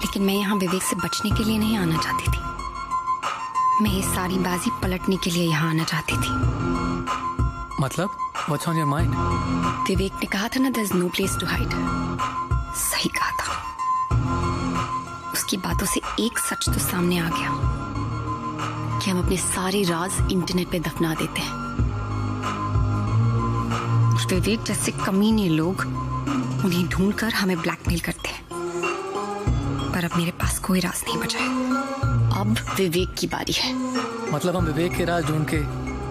लेकिन मैं यहाँ विवेक से बचने के लिए नहीं आना चाहती थी। मैं ये सारी बाजी पलटने के लिए यहाँ आना चाहती थी। मतलब what's on your mind? Vivek ने कहा था ना, there is no place to hide. सही कहा था। उसकी बातों से एक सच तो सामने आ गया कि हम अपने सारे राज इंटरनेट पे दफना देते हैं। विवेक जैसे कमीने लोग उन्हें ढूंढकर हमें ब्लैकमेल करते हैं, पर अब मेरे पास कोई राज नहीं बचा है। अब विवेक की बारी है। मतलब हम विवेक के राज ढूंढ के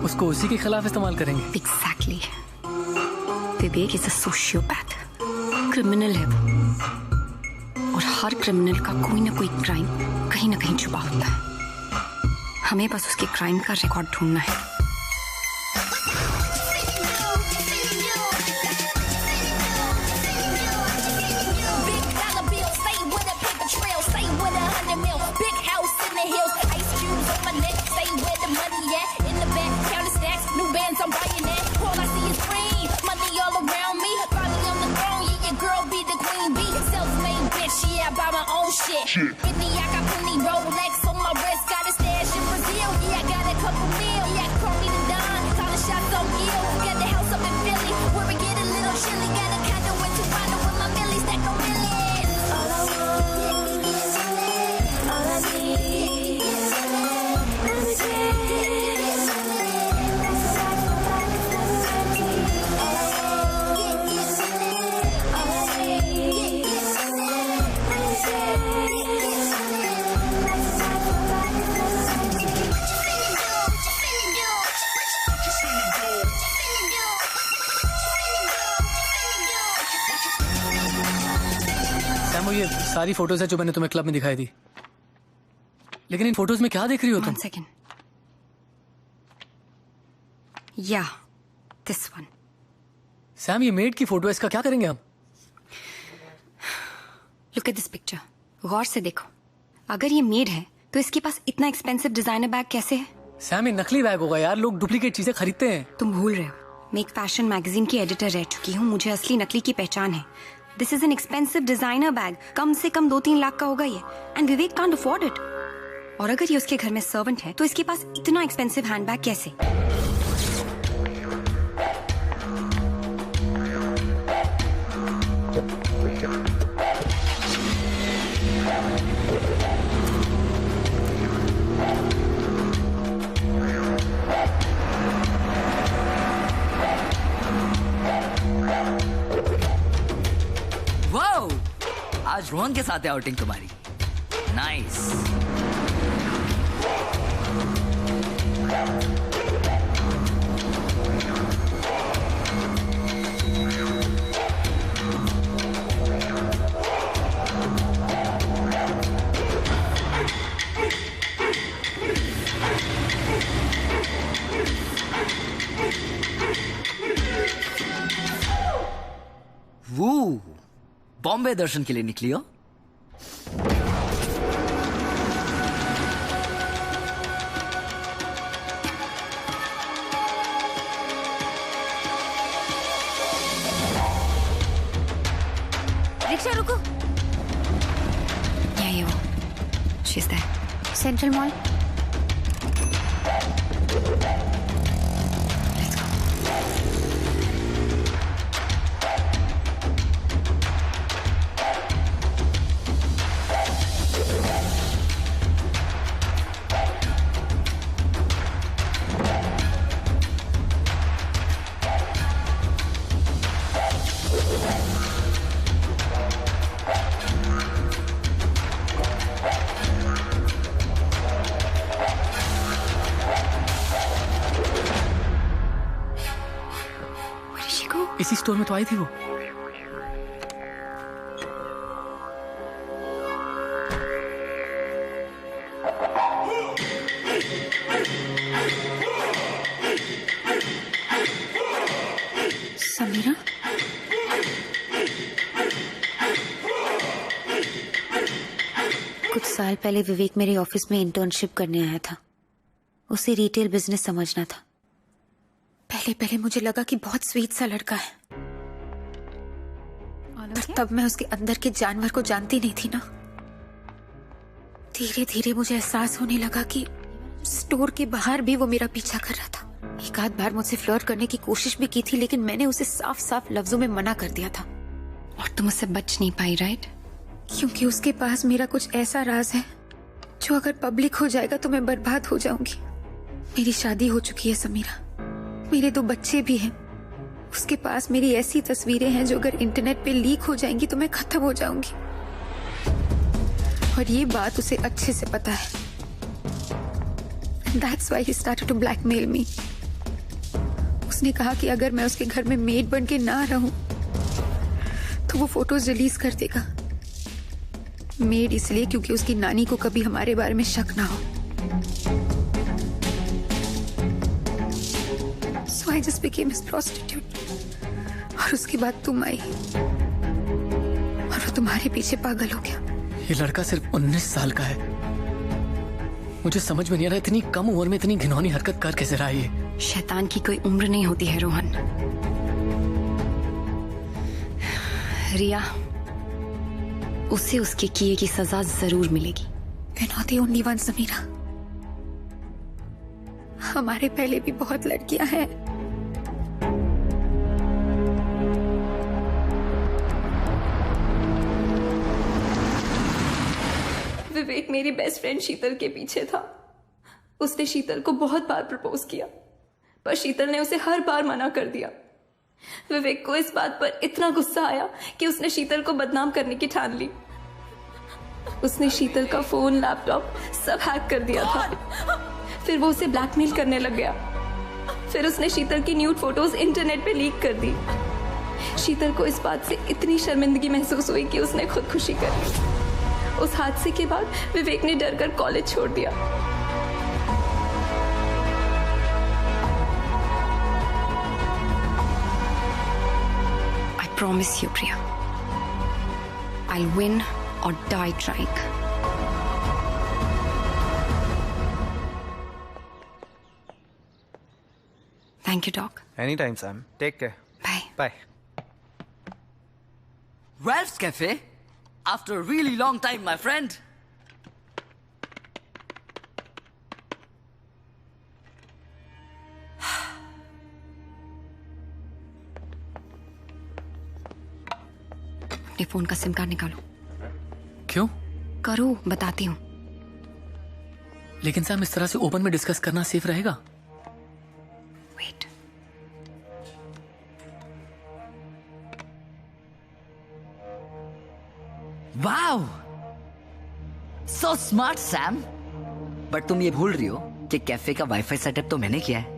उसको उसी के खिलाफ इस्तेमाल करेंगे? Exactly. Vivek is a sociopath, criminal है वो, और हर क्रिमिनल का कोई ना कोई क्राइम कहीं ना कहीं छुपा होता है। हमें बस उसके क्राइम का रिकॉर्ड ढूंढना है। Shit. Whitney, I got plenty Rolex on my wrist, got a stash in Brazil. Yeah, I got a couple mil. Yeah, call me the Don, calling shots on you. Got the house up in Philly, where we get a little chilly. Got a condo in Toronto with my millies, stack on millions. All I want is all I need is ये सारी photos है जो मैंने तुम्हें club में दिखाई थी, लेकिन इन फोटोज में क्या देख रही हो तुम? सेकंड। या This one. सैम, ये मेड की फोटो है, इसका क्या करेंगे हम? Look at this picture. गौर से देखो. अगर ये मेड है तो इसके पास इतना एक्सपेंसिव डिजाइनर बैग कैसे है? सैम, ये नकली बैग होगा यार, लोग डुप्लीकेट चीजें खरीदते हैं. तुम भूल रहे हो, मैं एक फैशन मैगजीन की एडिटर रह चुकी हूँ. मुझे असली नकली की पहचान है. This is an expensive designer bag. कम से कम 2-3 लाख का होगा ये. And Vivek can't afford it. और अगर ये उसके घर में सर्वेंट है तो इसके पास इतना एक्सपेंसिव हैंडबैग कैसे? वाओ, आज रोहन के साथ है आउटिंग तुम्हारी. नाइस. वो बॉम्बे दर्शन के लिए निकली हो? रिक्शा रुको. ये वो. She's there. Central Mall. इसी स्टोर में तो आई थी वो. समीरा? कुछ साल पहले विवेक मेरे ऑफिस में इंटर्नशिप करने आया था. उसे रिटेल बिजनेस समझना था. पहले मुझे लगा कि बहुत स्वीट सा लड़का है, पर तब मैं उसके अंदर के जानवर को जानती नहीं थी ना. धीरे धीरे मुझे एहसास होने लगा कि स्टोर के बाहर भी वो मेरा पीछा कर रहा था. एक आध बार मुझसे फ्लर्ट करने की कोशिश भी की थी, लेकिन मैंने उसे साफ साफ लफ्जों में मना कर दिया था. और तुम उससे बच नहीं पाई, राइट? क्योंकि उसके पास मेरा कुछ ऐसा राज है जो अगर पब्लिक हो जाएगा तो मैं बर्बाद हो जाऊंगी. मेरी शादी हो चुकी है समीरा, मेरे 2 बच्चे भी हैं. उसके पास मेरी ऐसी तस्वीरें हैं जो अगर इंटरनेट पे लीक हो जाएंगी तो मैं खत्म हो जाऊंगी. और ये बात उसे अच्छे से पता है. And that's why he started to blackmail me. उसने कहा कि अगर मैं उसके घर में मेड बन के ना रहूं तो वो फोटोज रिलीज कर देगा. मेड इसलिए क्योंकि उसकी नानी को कभी हमारे बारे में शक ना हो. So I just became his prostitute. और उसके बाद तुम आई और वो तुम्हारे पीछे पागल हो गया. ये लड़का सिर्फ 19 साल का है. मुझे समझ में नहीं आ रहा इतनी कम उम्र में इतनी घिनौनी हरकत कर कैसे रहा है ये. शैतान की कोई उम्र नहीं होती है रोहन. रिया, उसे उसके किए की सजा जरूर मिलेगी. We're not the only ones, Samira. हमारे पहले भी बहुत लड़कियां हैं. विवेक मेरी बेस्ट फ्रेंड शीतल के पीछे था. उसने शीतल को बहुत बार प्रपोज किया, पर शीतल ने उसे हर बार मना कर दिया. विवेक को इस बात पर इतना गुस्सा आया कि उसने शीतल को बदनाम करने की ठान ली. उसने शीतल का फोन, लैपटॉप सब हैक कर दिया था. फिर वो उसे ब्लैकमेल करने लग गया. फिर उसने शीतल की न्यूड फोटोज इंटरनेट पे लीक कर दी. शीतल को इस बात से इतनी शर्मिंदगी महसूस हुई कि उसने खुदकुशी कर ली. उस हादसे के बाद विवेक ने डर कर कॉलेज छोड़ दिया. promise you, Priya. I'll win or die trying. Thank you, Doc. Anytime, Sam. Take care. Bye. Bye. Ralph's Cafe? After a really long time, my friend. अपने फोन का सिम कार्ड निकालो। क्यों? करो, बताती हूँ। लेकिन सैम, इस तरह से ओपन में डिस्कस करना सेफ रहेगा? Wait. Wow, so smart Sam. But तुम ये भूल रही हो कि कैफे का वाईफाई सेटअप तो मैंने किया है।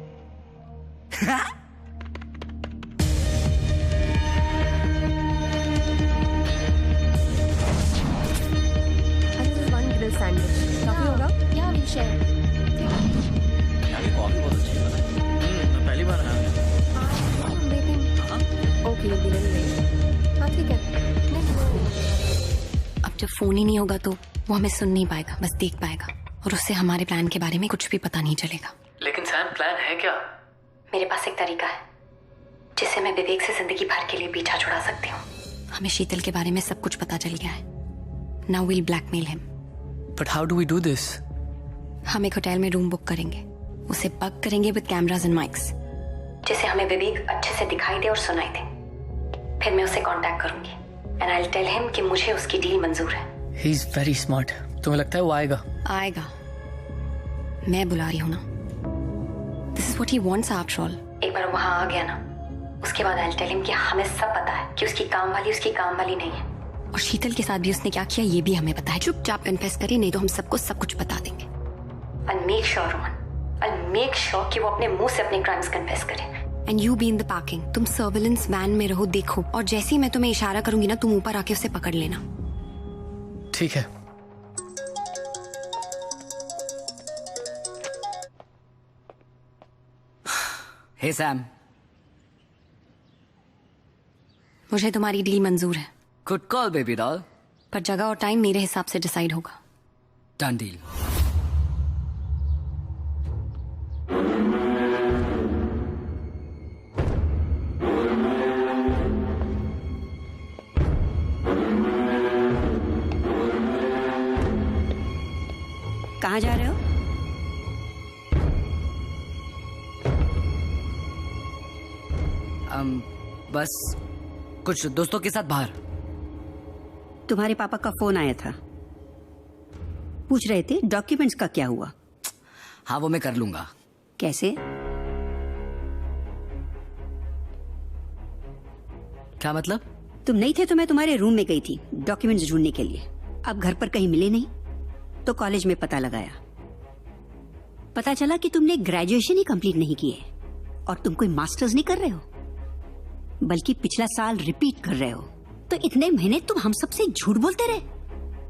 काफी होगा? या वी शेयर। कॉफी बहुत अच्छी है। मैं पहली बार आया। Okay, you'll be a little late. हाँ ठीक है। अब जब फोन ही नहीं होगा तो वो हमें सुन नहीं पाएगा, बस देख पाएगा, और उससे हमारे प्लान के बारे में कुछ भी पता नहीं चलेगा। लेकिन सैम, प्लान है क्या? मेरे पास एक तरीका है जिससे मैं विवेक से जिंदगी भर के लिए पीछा छुड़ा सकती हूँ। हमें शीतल के बारे में सब कुछ पता चल गया है। Now we'll blackmail him. But how do we do this? हम एक होटल में रूम बुक करेंगे, उसे बग करेंगे विद कैमरास एंड माइक्स, जिसे हमें विवेक अच्छे से दिखाई दे और सुनाई दे। फिर मैं उसे कांटेक्ट करूंगी and I will tell him कि मुझे उसकी डील मंजूर है। He is very smart. तुम्हें लगता है वो आएगा? आएगा, मैं बुला रही हूँ ना। This is what he wants after all. एक बार वहां आ गया ना, उसके बाद आई विल टेल हिम कि हमें सब पता है कि उसकी काम वाली नहीं है, और शीतल के साथ भी उसने क्या किया ये भी हमें पता है। चुपचाप कन्फेस करे, नहीं तो हम सबको सब कुछ बता देंगे। I'll make sure, Rohan. I'll make sure कि वो अपने मुंह से अपने क्राइम्स कन्फेस करे। And you be in the parking. तुम सर्विलेंस वैन में रहो, देखो, और जैसे ही मैं तुम्हें इशारा करूंगी ना, तुम ऊपर आके उसे पकड़ लेना। ठीक है। हे सैम, मुझे तुम्हारी डील मंजूर है। Good call baby doll. पर जगह और टाइम मेरे हिसाब से डिसाइड होगा। Done deal. कहाँ जा रहे हो? बस कुछ दोस्तों के साथ बाहर। तुम्हारे पापा का फोन आया था, पूछ रहे थे डॉक्यूमेंट्स का क्या हुआ। हाँ, वो मैं कर लूंगा। कैसे? क्या मतलब? तुम नहीं थे तो मैं तुम्हारे रूम में गई थी डॉक्यूमेंट्स ढूंढने के लिए। अब घर पर कहीं मिले नहीं तो कॉलेज में पता लगाया, पता चला कि तुमने ग्रेजुएशन ही कंप्लीट नहीं की है और तुम कोई मास्टर्स नहीं कर रहे हो, बल्कि पिछला साल रिपीट कर रहे हो। तो इतने महीने तुम हम सबसे झूठ बोलते रहे।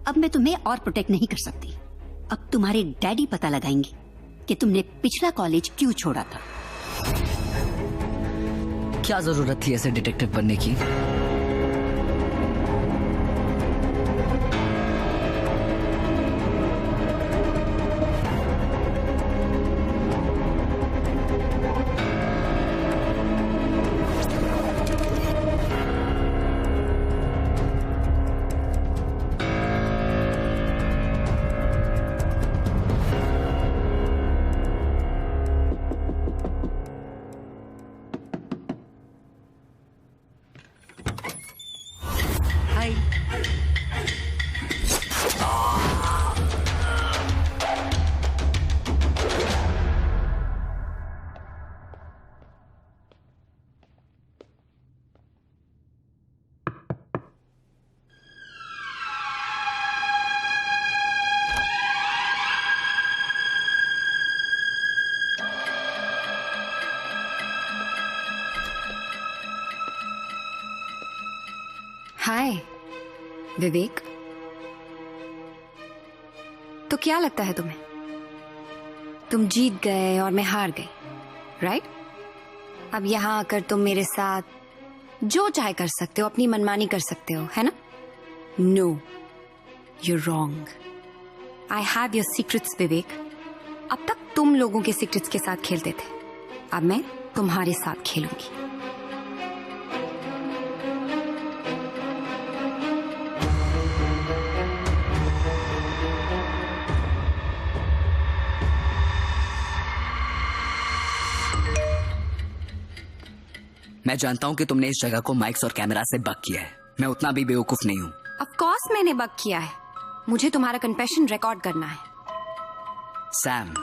अब मैं तुम्हें और प्रोटेक्ट नहीं कर सकती। अब तुम्हारे डैडी पता लगाएंगे कि तुमने पिछला कॉलेज क्यों छोड़ा था। क्या जरूरत थी ऐसे डिटेक्टिव बनने की? हाय विवेक, तो क्या लगता है तुम्हें? तुम जीत गए और मैं हार गई, राइट? अब यहां आकर तुम मेरे साथ जो चाहे कर सकते हो, अपनी मनमानी कर सकते हो, है ना? No, you're wrong. I have your secrets, Vivek. अब तक तुम लोगों के सीक्रेट्स के साथ खेलते थे, अब मैं तुम्हारे साथ खेलूंगी. मैं जानता हूं कि तुमने इस जगह को माइक्स और कैमरा से बक किया है. मैं उतना भी बेवकूफ नहीं हूं. ऑफ कोर्स मैंने बक किया है. मुझे तुम्हारा कन्फेशन रिकॉर्ड करना है. सैम,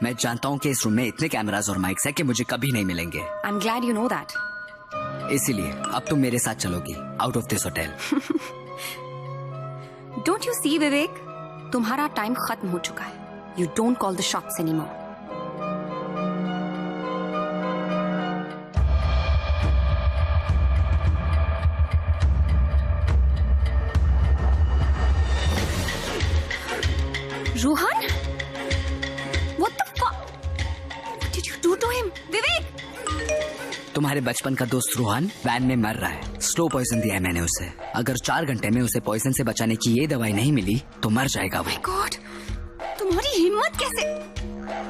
मैं जानता हूं कि इस रूम में इतने कैमरास और माइक्स है कि मुझे कभी नहीं मिलेंगे. I am glad you know that. इसीलिए अब तुम मेरे साथ चलोगी out of this hotel. Don't you see Vivek, तुम्हारा टाइम खत्म हो चुका है. You don't call the shots anymore. Rohan, what the fuck? What did you do to him? Vivek! तुम्हारे बचपन का दोस्त रोहन वैन में मर रहा है. स्लो पॉइजन दिया है मैंने उसे. अगर 4 घंटे में उसे पॉइजन से बचाने की ये दवाई नहीं मिली तो मर जाएगा वो. गॉड, तुम्हारी हिम्मत कैसे?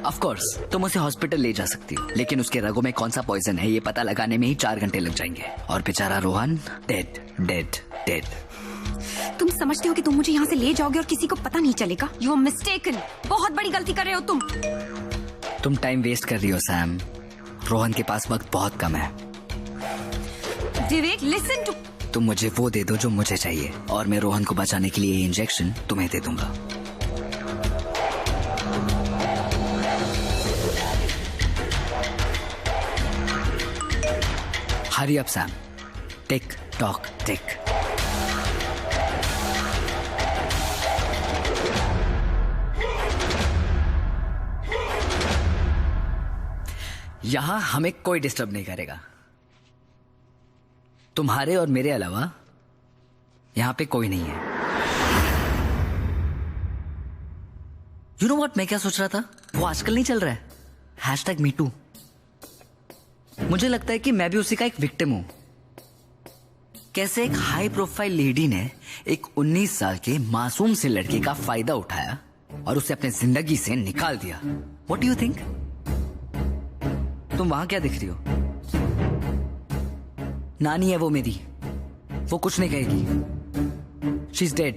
ऑफ कोर्स तुम उसे हॉस्पिटल ले जा सकती हो, लेकिन उसके रगों में कौन सा पॉइजन है ये पता लगाने में ही 4 घंटे लग जाएंगे. और बेचारा रोहन डेड डेड डेड. तुम समझते हो कि तुम मुझे यहाँ से ले जाओगे और किसी को पता नहीं चलेगा? You are mistaken. बहुत बड़ी गलती कर रहे हो तुम. तुम टाइम वेस्ट कर रही हो सैम. रोहन के पास वक्त बहुत कम है. विवेक, लिसन टू. तुम मुझे वो दे दो जो मुझे चाहिए और मैं रोहन को बचाने के लिए ये इंजेक्शन तुम्हें दे दूंगा. Hurry up Sam. Tick tock tick. यहां हमें कोई डिस्टर्ब नहीं करेगा. तुम्हारे और मेरे अलावा यहां पे कोई नहीं है. यू नो व्हाट, मैं क्या सोच रहा था? वो आजकल नहीं चल रहा है #MeToo. मुझे लगता है कि मैं भी उसी का एक विक्टिम हूं. कैसे एक हाई प्रोफाइल लेडी ने एक 19 साल के मासूम से लड़के का फायदा उठाया और उसे अपने जिंदगी से निकाल दिया. What do you think? तुम वहां क्या दिख रही हो? नानी है वो मेरी. वो कुछ नहीं कहेगी. She is dead.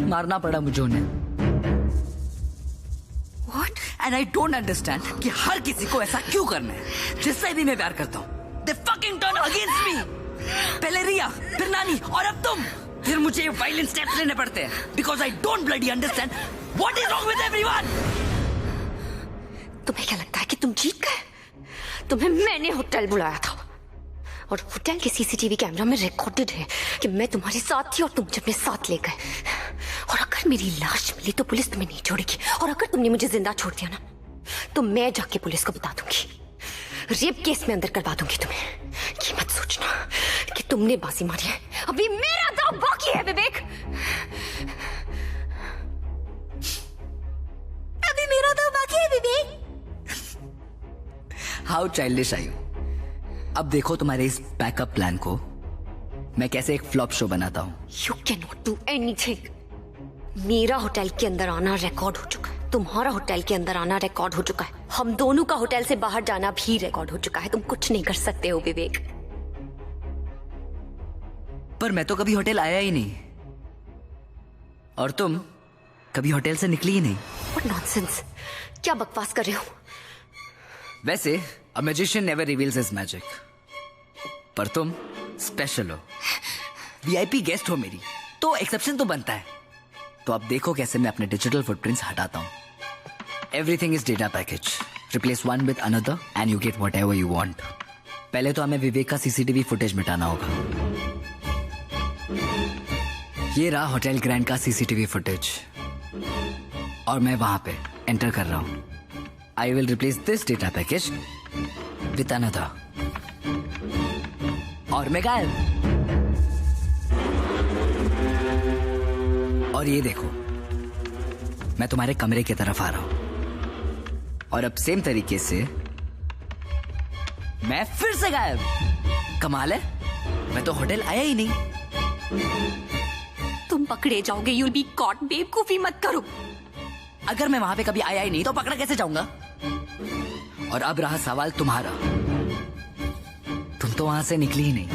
मारना पड़ा मुझे उन्हें. What? And I don't understand कि हर किसी को ऐसा क्यों करना है. जिससे भी मैं प्यार करता हूँ They fucking turn against me. पहले रिया, फिर नानी और अब तुम. फिर मुझे ये वायलेंट स्टेप्स लेने पड़ते हैं because I don't bloody understand what is wrong with everyone. तुम्हें क्या लगता है कि तुम जीत गए? तुम्हें मैंने होटल बुलाया था और होटल के सीसीटीवी कैमरा में रिकॉर्डेड है कि मैं तुम्हारे साथ थी और तुम मुझे अपने साथ ले गए. और अगर मेरी लाश मिली तो पुलिस तुम्हें नहीं छोड़ेगी. और अगर तुमने मुझे जिंदा छोड़ दिया ना तो मैं जाके पुलिस को बता दूंगी. रेप केस में अंदर करवा दूंगी तुम्हें. ये मत सोचना कि तुमने बाजी मारी है. अभी मेरा दाव बाकी है विवेक. अभी मेरा दाव बाकी है Vivek. How childish I you. अब देखो तुम्हारे इस बैकअप प्लान को मैं कैसे एक फ्लॉप शो बनाता हूँ. You can not do anything. मेरा होटल के अंदर आना रिकॉर्ड हो चुका है. तुम्हारा होटल के अंदर आना रिकॉर्ड हो चुका है. हम दोनों का होटल से बाहर जाना भी रिकॉर्ड हो चुका है. तुम कुछ नहीं कर सकते हो विवेक. पर मैं तो कभी होटल आया ही नहीं और तुम कभी होटल से निकली ही नहीं. What nonsense. क्या बकवास कर रहे हो? वैसे a magician never reveals his magic. पर तुम स्पेशल हो. VIP गेस्ट हो मेरी तो एक्सेप्शन तो बनता है. तो अब देखो कैसे मैं अपने डिजिटल फुटप्रिंट्स हटाता हूं. Everything is data package. Replace one with another and you get whatever you want. पहले तो हमें विवेक का सीसीटीवी फुटेज मिटाना होगा. ये रहा होटल ग्रैंड का सीसीटीवी फुटेज और मैं वहां पे एंटर कर रहा हूं. I will replace this data package with another. और मैं गायब. और ये देखो मैं तुम्हारे कमरे की तरफ आ रहा हूं और अब सेम तरीके से मैं फिर से गायब। कमाल है, मैं तो होटल आया ही नहीं। तुम पकड़े जाओगे, you'll be caught। बेवकूफी मत करो। अगर मैं वहां पे कभी आया ही नहीं तो पकड़ा कैसे जाऊंगा? और अब रहा सवाल तुम्हारा, तुम तो वहां से निकली ही नहीं।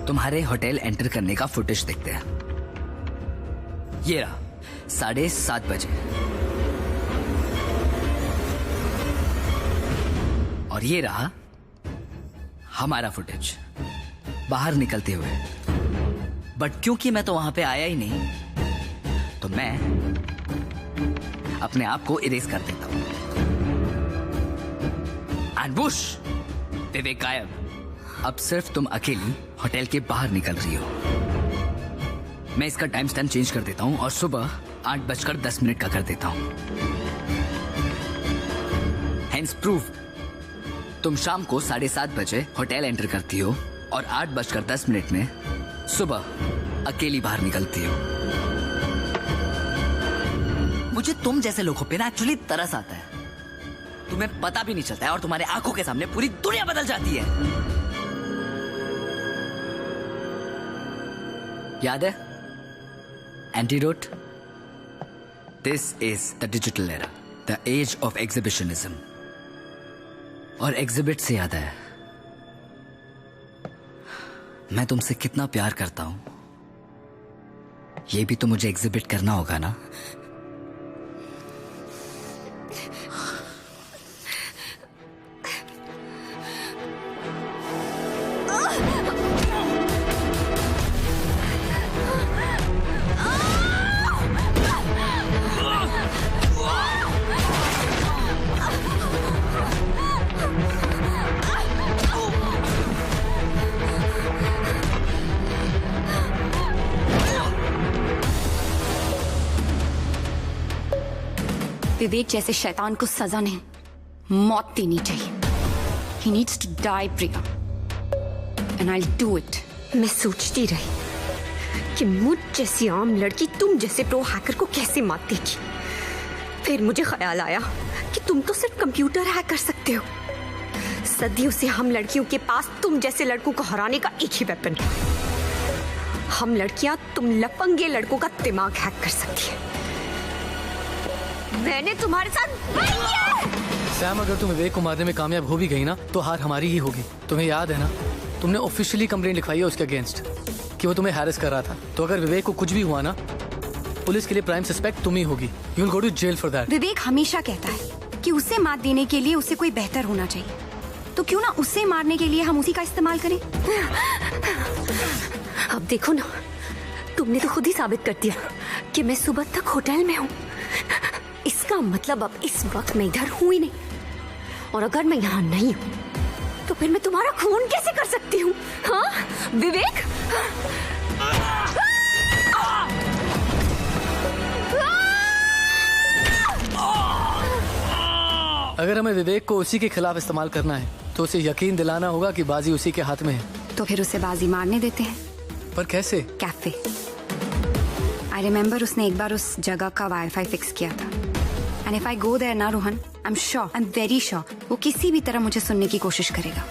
तुम्हारे होटल एंटर करने का फुटेज देखते हैं। ये रहा 7:30 बजे, और ये रहा हमारा फुटेज बाहर निकलते हुए। बट क्योंकि मैं तो वहां पे आया ही नहीं, तो मैं अपने आप को इरेज कर देता हूं। एंड बुश, विवेक गायब। अब सिर्फ तुम अकेली होटल के बाहर निकल रही हो। मैं इसका टाइम स्टैम्प चेंज कर देता हूं और सुबह 8:10 का कर देता हूं। हेंस प्रूफ, तुम शाम को 7:30 बजे होटल एंटर करती हो और 8:10 में सुबह अकेली बाहर निकलती हो। मुझे तुम जैसे लोगों पे ना एक्चुअली तरस आता है। तुम्हें पता भी नहीं चलता है और तुम्हारे आंखों के सामने पूरी दुनिया बदल जाती है। याद है antidote? This is the digital era, the age of exhibitionism. और एग्जिबिट से याद है, मैं तुमसे कितना प्यार करता हूं, ये भी तो मुझे एग्जिबिट करना होगा ना। विवेक जैसे शैतान को सजा नहीं, मौत देनी चाहिए। He needs to die, Priya, and I'll do it। मैं सोचती रही कि मुझ जैसी आम लड़की तुम जैसे प्रो हैकर को कैसे मात देगी। फिर मुझे ख्याल आया कि तुम तो सिर्फ कंप्यूटर हैक कर सकते हो। सदियों से हम लड़कियों के पास तुम जैसे लड़कों को हराने का एक ही वेपन है। हम लड़कियां तुम लफंगे लड़कों का दिमाग हैक कर सकती है। मैंने तुम्हारे साथ वही किया है। सैम, अगर तुम विवेक को मारने में कामयाब हो भी गई ना, तो हार हमारी ही होगी। तुम्हें याद है ना, तुमने ऑफिशियली कंप्लेंट लिखवाई है उसके अगेंस्ट कि वो तुम्हें हैरेस कर रहा था। तो अगर विवेक को कुछ भी हुआ ना, पुलिस के लिए प्राइम सस्पेक्ट तुम ही होगी। You will go to jail for that. Vivek हमेशा कहता है कि उसे मात देने के लिए उसे कोई बेहतर होना चाहिए, तो क्यों ना उसे मारने के लिए हम उसी का इस्तेमाल करें। अब देखो ना, तुमने तो खुद ही साबित कर दिया कि मैं सुबह तक होटल में हूँ। इसका मतलब अब इस वक्त मैं इधर हूँ ही नहीं, और अगर मैं यहाँ नहीं हूँ तो फिर मैं तुम्हारा खून कैसे कर सकती हूँ? हाँ विवेक? अगर हमें विवेक को उसी के खिलाफ इस्तेमाल करना है तो उसे यकीन दिलाना होगा कि बाजी उसी के हाथ में है। तो फिर उसे बाजी मारने देते हैं। पर कैसे? कैफे। आई रिमेम्बर उसने एक बार उस जगह का वाईफाई फिक्स किया था। And if I go there ना Rohan, I am sure, I am very sure, वो किसी भी तरह मुझे सुनने की कोशिश करेगा।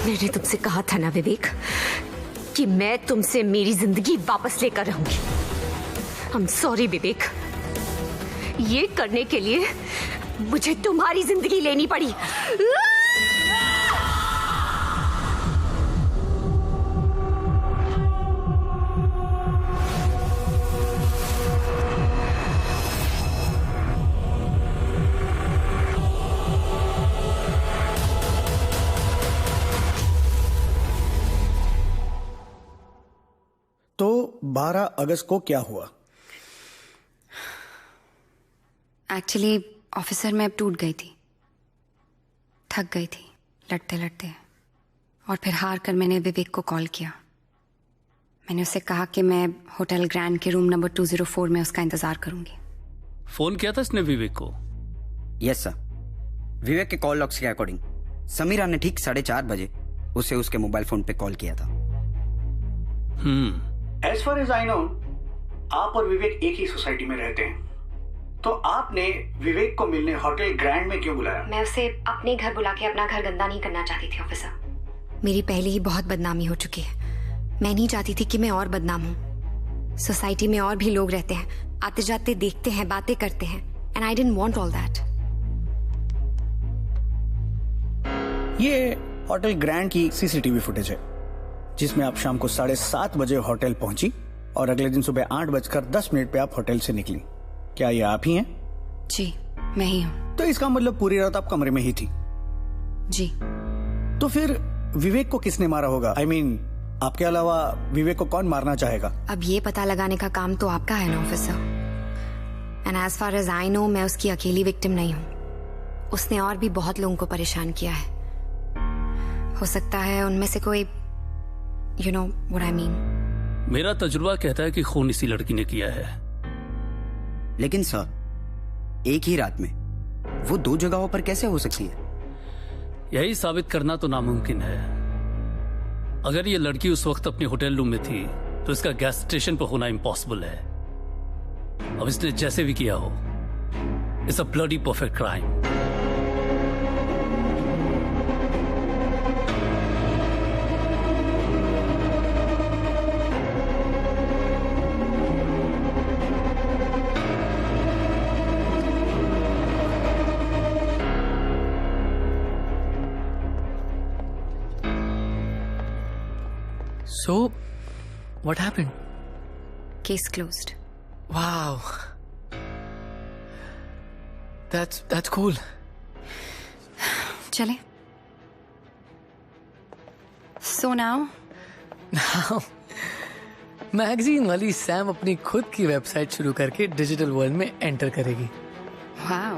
मैंने तुमसे कहा था ना विवेक कि मैं तुमसे मेरी जिंदगी वापस लेकर रहूंगी। आई एम सॉरी विवेक, ये करने के लिए मुझे तुम्हारी जिंदगी लेनी पड़ी। तो 12 अगस्त को क्या हुआ? एक्चुअली ऑफिसर मैं अब टूट गई थी, थक गई थी लड़ते लड़ते, और फिर हार कर मैंने विवेक को कॉल किया। मैंने उससे कहा कि मैं होटल ग्रैंड के रूम नंबर 204 में उसका इंतजार करूंगी। फोन किया था इसने विवेक को? Yes sir. विवेक के कॉल लॉग्स के अकॉर्डिंग समीरा ने ठीक 4:30 बजे उसे उसके मोबाइल फोन पे कॉल किया था। As far as I know, आप और विवेक एक ही सोसाइटी में रहते हैं, तो आपने विवेक को मिलने होटल ग्रैंड में क्यों बुलाया? मैं उसे अपने घर बुला के अपना घर गंदा नहीं करना चाहती थी ऑफिसर। मेरी पहले ही बहुत बदनामी हो चुकी है। मैं नहीं चाहती थी कि मैं और बदनाम हूँ। सोसाइटी में और भी लोग रहते हैं, आते जाते देखते हैं, बातें करते हैं, and I didn't want all that. ये होटल ग्रैंड की सीसीटीवी फुटेज है, जिसमें आप शाम को 7:30 बजे होटल पहुंची और अगले दिन सुबह 8:10 पे आप होटल से निकली। क्या ये आप ही हैं? जी, मैं ही हूँ। तो इसका मतलब पूरी रात आप कमरे में ही थी? जी। तो फिर विवेक को किसने मारा होगा? I mean, आपके अलावा विवेक को कौन मारना चाहेगा? अब ये पता लगाने का काम तो आपका है ना officer. And as far as I know, मैं उसकी अकेली विक्टिम नहीं हूँ। उसने और भी बहुत लोगों को परेशान किया है। हो सकता है उनमें से कोई, you know what I mean. मेरा तजुर्बा कहता है कि खून इसी लड़की ने किया है। लेकिन सर, एक ही रात में वो 2 जगहों पर कैसे हो सकती है? यही साबित करना तो नामुमकिन है। अगर ये लड़की उस वक्त अपने होटल रूम में थी तो इसका गैस स्टेशन पर होना इम्पॉसिबल है। अब इसने जैसे भी किया हो, it's a bloody perfect crime. So, what happened? Case closed. Wow. That's cool. चले। So now? Now, मैगजीन वाली सैम अपनी खुद की वेबसाइट शुरू करके डिजिटल वर्ल्ड में एंटर करेगी। Wow,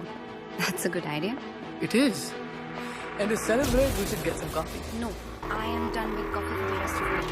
that's a good idea. It is. And to celebrate, we should get some coffee. No, I am done with coffee for the rest of the day.